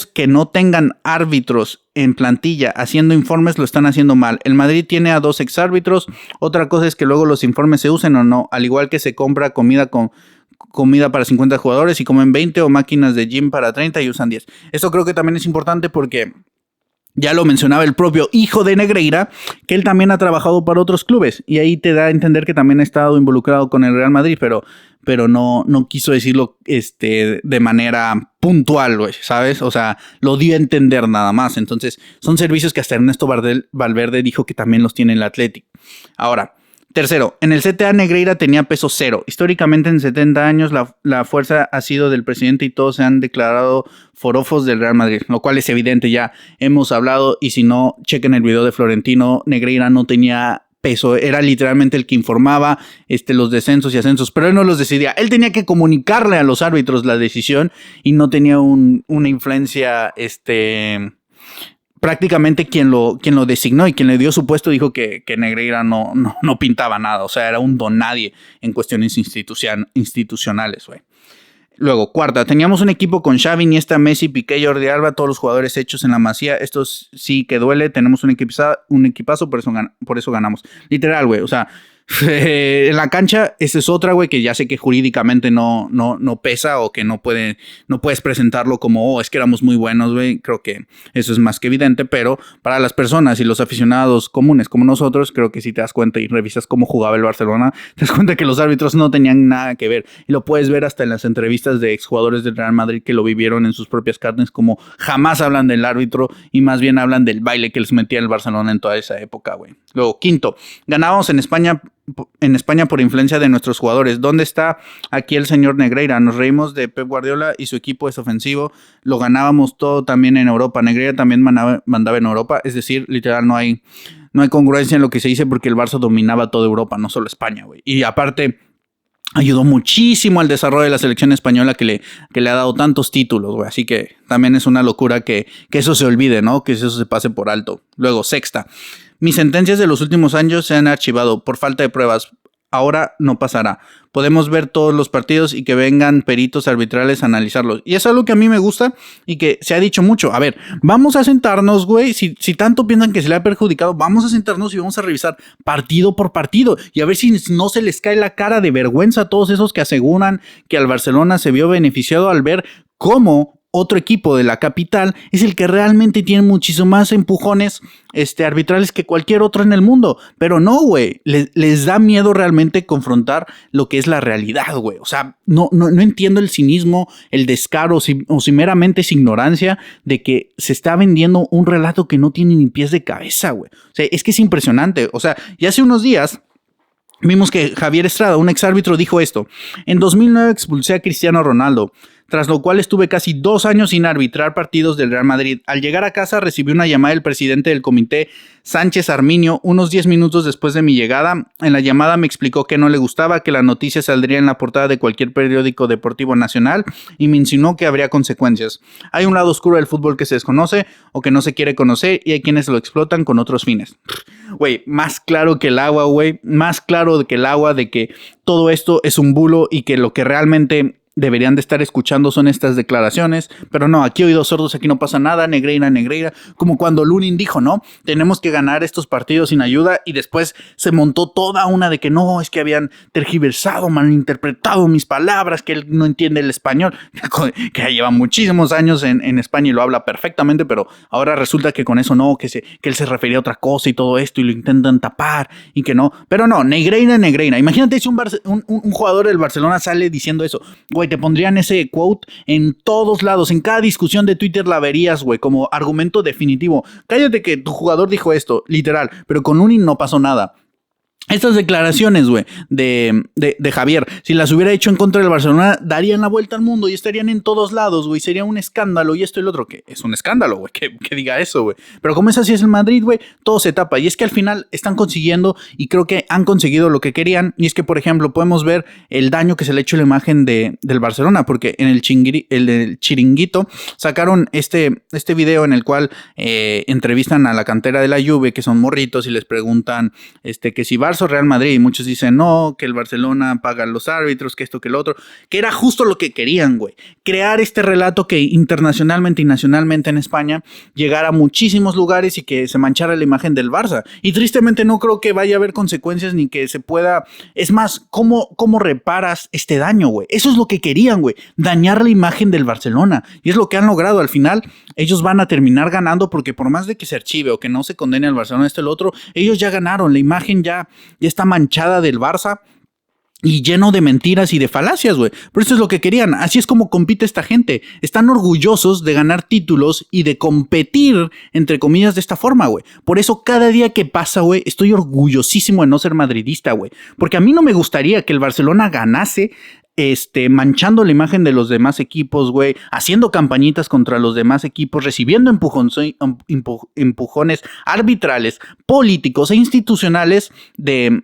que no tengan árbitros en plantilla haciendo informes lo están haciendo mal. El Madrid tiene a 2 exárbitros. Otra cosa es que luego los informes se usen o no. Al igual que se compra comida para 50 jugadores y comen 20, o máquinas de gym para 30 y usan 10. Esto creo que también es importante porque ya lo mencionaba el propio hijo de Negreira, que él también ha trabajado para otros clubes, y ahí te da a entender que también ha estado involucrado con el Real Madrid, pero no quiso decirlo de manera puntual, güey, ¿sabes? O sea, lo dio a entender nada más. Entonces, son servicios que hasta Ernesto Valverde dijo que también los tiene el Athletic. Ahora, tercero, en el CTA Negreira tenía peso cero. Históricamente en 70 años la fuerza ha sido del presidente y todos se han declarado forofos del Real Madrid, lo cual es evidente, ya hemos hablado, y si no, chequen el video de Florentino. Negreira no tenía peso, era literalmente el que informaba los descensos y ascensos, pero él no los decidía. Él tenía que comunicarle a los árbitros la decisión y no tenía una influencia, prácticamente quien lo designó y quien le dio su puesto dijo que Negreira no pintaba nada, o sea, era un don nadie en cuestiones institucionales, güey. Luego, cuarta, teníamos un equipo con Xavi, Iniesta, Messi, Piqué, Jordi Alba, todos los jugadores hechos en la Masía. Esto sí que duele, tenemos un equipazo, por eso ganamos. Literal, güey, o sea, en la cancha, esa es otra, güey, que ya sé que jurídicamente no pesa, o que no puedes presentarlo como, es que éramos muy buenos, güey. Creo que eso es más que evidente, pero para las personas y los aficionados comunes como nosotros, creo que si te das cuenta y revisas cómo jugaba el Barcelona, te das cuenta que los árbitros no tenían nada que ver. Y lo puedes ver hasta en las entrevistas de exjugadores del Real Madrid que lo vivieron en sus propias carnes, como jamás hablan del árbitro y más bien hablan del baile que les metía el Barcelona en toda esa época, güey. Luego, quinto, ganábamos en España por influencia de nuestros jugadores. ¿Dónde está aquí el señor Negreira? Nos reímos de Pep Guardiola y su equipo es ofensivo. Lo ganábamos todo también en Europa. Negreira también mandaba en Europa. Es decir, literal, no hay congruencia en lo que se dice, porque el Barça dominaba toda Europa, no solo España, güey. Y aparte, ayudó muchísimo al desarrollo de la selección española, que le ha dado tantos títulos, güey. Así que también es una locura que eso se olvide, ¿no? Que eso se pase por alto. Luego, sexta. Mis sentencias de los últimos años se han archivado por falta de pruebas. Ahora no pasará. Podemos ver todos los partidos y que vengan peritos arbitrales a analizarlos. Y es algo que a mí me gusta y que se ha dicho mucho. A ver, vamos a sentarnos, güey. Si tanto piensan que se le ha perjudicado, vamos a sentarnos y vamos a revisar partido por partido. Y a ver si no se les cae la cara de vergüenza a todos esos que aseguran que al Barcelona se vio beneficiado al ver cómo otro equipo de la capital es el que realmente tiene muchísimo más empujones arbitrales que cualquier otro en el mundo. Pero no, güey, les da miedo realmente confrontar lo que es la realidad, güey. O sea, no entiendo el cinismo, el descaro o si meramente es ignorancia de que se está vendiendo un relato que no tiene ni pies de cabeza, güey. O sea, es que es impresionante. O sea, ya hace unos días vimos que Javier Estrada, un exárbitro, dijo esto: en 2009 expulsé a Cristiano Ronaldo, tras lo cual estuve casi 2 años sin arbitrar partidos del Real Madrid. Al llegar a casa recibí una llamada del presidente del comité, Sánchez Arminio, unos 10 minutos después de mi llegada. En la llamada me explicó que no le gustaba que la noticia saldría en la portada de cualquier periódico deportivo nacional y me insinuó que habría consecuencias. Hay un lado oscuro del fútbol que se desconoce o que no se quiere conocer y hay quienes lo explotan con otros fines. Güey, más claro que el agua, güey, más claro que el agua de que todo esto es un bulo y que lo que realmente deberían de estar escuchando son estas declaraciones, pero no, aquí oídos sordos, aquí no pasa nada, Negreira, como cuando Lunin dijo, ¿no? Tenemos que ganar estos partidos sin ayuda, y después se montó toda una de que no, es que habían tergiversado, malinterpretado mis palabras, que él no entiende el español, que lleva muchísimos años en España y lo habla perfectamente, pero ahora resulta que con eso no, que él se refería a otra cosa y todo esto y lo intentan tapar y que no, pero no, Negreira, imagínate si un jugador del Barcelona sale diciendo eso, güey, te pondrían ese quote en todos lados, en cada discusión de Twitter la verías, güey, como argumento definitivo. Cállate que tu jugador dijo esto, literal, pero con Lunin no pasó nada. Estas declaraciones, güey, de Javier, si las hubiera hecho en contra del Barcelona, darían la vuelta al mundo y estarían en todos lados, güey. Sería un escándalo y esto y lo otro, que es un escándalo, güey, que diga eso, güey. Pero como es así es el Madrid, güey, todo se tapa. Y es que al final están consiguiendo, y creo que han conseguido lo que querían. Y es que, por ejemplo, podemos ver el daño que se le ha hecho a la imagen del Barcelona, porque en el Chiringuito sacaron este video en el cual entrevistan a la cantera de la Juve, que son morritos, y les preguntan que si Barça o Real Madrid, y muchos dicen no, que el Barcelona paga a los árbitros, que esto, que lo otro, que era justo lo que querían, güey, crear este relato que internacionalmente y nacionalmente en España llegara a muchísimos lugares y que se manchara la imagen del Barça, y tristemente no creo que vaya a haber consecuencias ni que se pueda, es más, ¿cómo reparas este daño, güey? Eso es lo que querían, güey, dañar la imagen del Barcelona, y es lo que han logrado. Al final ellos van a terminar ganando, porque por más de que se archive o que no se condene al Barcelona esto y lo otro, ellos ya ganaron, la imagen ya está manchada del Barça y lleno de mentiras y de falacias, güey. Pero eso es lo que querían. Así es como compite esta gente. Están orgullosos de ganar títulos y de competir, entre comillas, de esta forma, güey. Por eso cada día que pasa, güey, estoy orgullosísimo de no ser madridista, güey. Porque a mí no me gustaría que el Barcelona ganase manchando la imagen de los demás equipos, güey, haciendo campañitas contra los demás equipos, recibiendo empujones arbitrales, políticos e institucionales de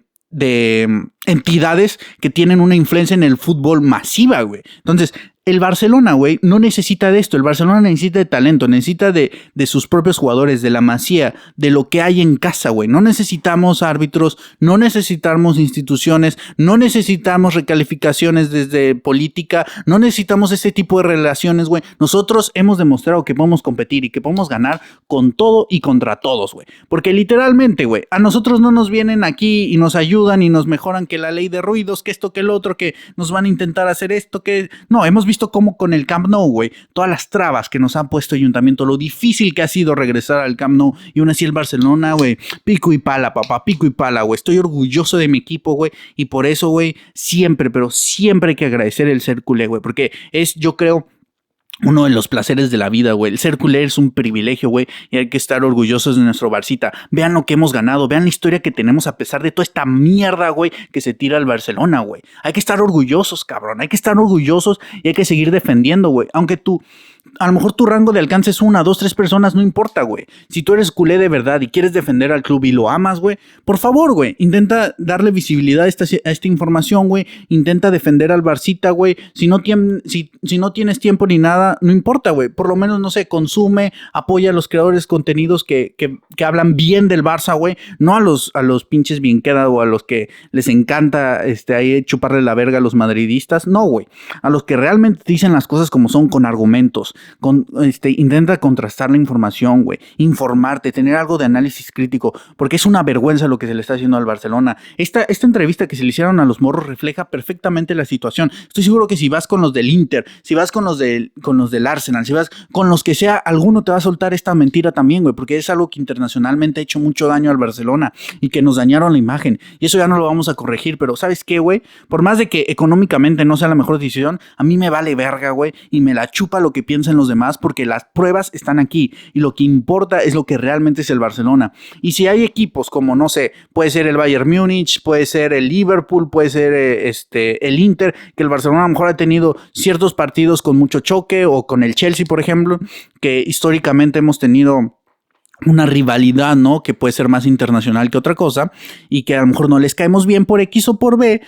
entidades que tienen una influencia en el fútbol masiva, güey. Entonces, el Barcelona, güey, no necesita de esto. El Barcelona necesita de talento, necesita de sus propios jugadores, de la Masía, de lo que hay en casa, güey. No necesitamos árbitros, no necesitamos instituciones, no necesitamos recalificaciones desde política, no necesitamos ese tipo de relaciones, güey. Nosotros hemos demostrado que podemos competir y que podemos ganar con todo y contra todos, güey. Porque literalmente, güey, a nosotros no nos vienen aquí y nos ayudan y nos mejoran que la ley de ruidos, que esto, que el otro, que nos van a intentar hacer esto, que... No, hemos visto cómo con el Camp Nou, güey, todas las trabas que nos han puesto Ayuntamiento, lo difícil que ha sido regresar al Camp Nou, y aún así el Barcelona, güey, pico y pala, papá, pico y pala, güey. Estoy orgulloso de mi equipo, güey, y por eso, güey, siempre, pero siempre hay que agradecer el ser culé, güey, porque es, yo creo, uno de los placeres de la vida, güey. El ser culé es un privilegio, güey, y hay que estar orgullosos de nuestro Barcita. Vean lo que hemos ganado, vean la historia que tenemos a pesar de toda esta mierda, güey, que se tira al Barcelona, güey. Hay que estar orgullosos, cabrón, hay que estar orgullosos y hay que seguir defendiendo, güey. Aunque a lo mejor tu rango de alcance es 1, 2, 3 personas, no importa, güey. Si tú eres culé de verdad y quieres defender al club y lo amas, güey, por favor, güey, intenta darle visibilidad a esta información, güey. Intenta defender al Barcita, güey. Si no tienes tiempo ni nada, no importa, güey. Por lo menos, no sé, consume, apoya a los creadores de contenidos que hablan bien del Barça, güey. No a los pinches bien queda o a los que les encanta ahí chuparle la verga a los madridistas. No, güey. A los que realmente dicen las cosas como son, con argumentos. Intenta contrastar la información, güey, informarte, tener algo de análisis crítico, porque es una vergüenza lo que se le está haciendo al Barcelona. Esta entrevista que se le hicieron a los morros refleja perfectamente la situación. Estoy seguro que si vas con los del Inter, si vas con los con los del Arsenal, si vas con los que sea, alguno te va a soltar esta mentira también, güey, porque es algo que internacionalmente ha hecho mucho daño al Barcelona y que nos dañaron la imagen. Y eso ya no lo vamos a corregir, pero ¿sabes qué, güey? Por más de que económicamente no sea la mejor decisión, a mí me vale verga, güey, y me la chupa lo que piensen los demás, porque las pruebas están aquí y lo que importa es lo que realmente es el Barcelona. Y si hay equipos como, no sé, puede ser el Bayern Múnich, puede ser el Liverpool, puede ser el Inter, que el Barcelona a lo mejor ha tenido ciertos partidos con mucho choque, o con el Chelsea, por ejemplo, que históricamente hemos tenido una rivalidad, ¿no? Que puede ser más internacional que otra cosa, y que a lo mejor no les caemos bien por X o por B,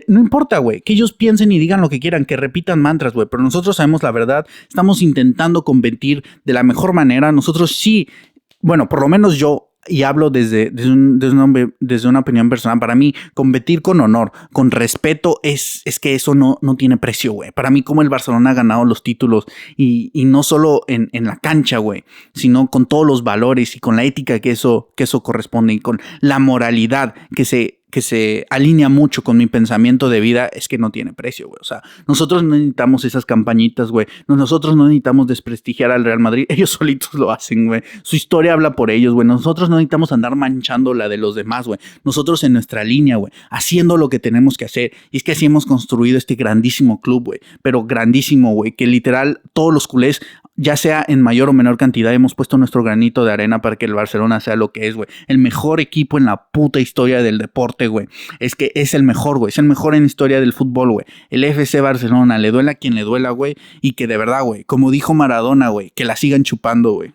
no importa, güey, que ellos piensen y digan lo que quieran, que repitan mantras, güey, pero nosotros sabemos la verdad, estamos intentando competir de la mejor manera, nosotros sí, bueno, por lo menos yo, y hablo desde una opinión personal, para mí competir con honor, con respeto, es que eso no tiene precio, güey. Para mí, como el Barcelona ha ganado los títulos, y no solo en la cancha, güey, sino con todos los valores y con la ética que eso corresponde, y con la moralidad que se alinea mucho con mi pensamiento de vida, es que no tiene precio, güey. O sea, nosotros no necesitamos esas campañitas, güey. Nosotros no necesitamos desprestigiar al Real Madrid. Ellos solitos lo hacen, güey. Su historia habla por ellos, güey. Nosotros no necesitamos andar manchando la de los demás, güey. Nosotros en nuestra línea, güey, haciendo lo que tenemos que hacer. Y es que así hemos construido este grandísimo club, güey. Pero grandísimo, güey. Que literal todos los culés, ya sea en mayor o menor cantidad, hemos puesto nuestro granito de arena para que el Barcelona sea lo que es, güey. El mejor equipo en la puta historia del deporte, güey. Es que es el mejor, güey. Es el mejor en historia del fútbol, güey. El FC Barcelona, le duela a quien le duela, güey. Y que de verdad, güey, como dijo Maradona, güey, que la sigan chupando, güey.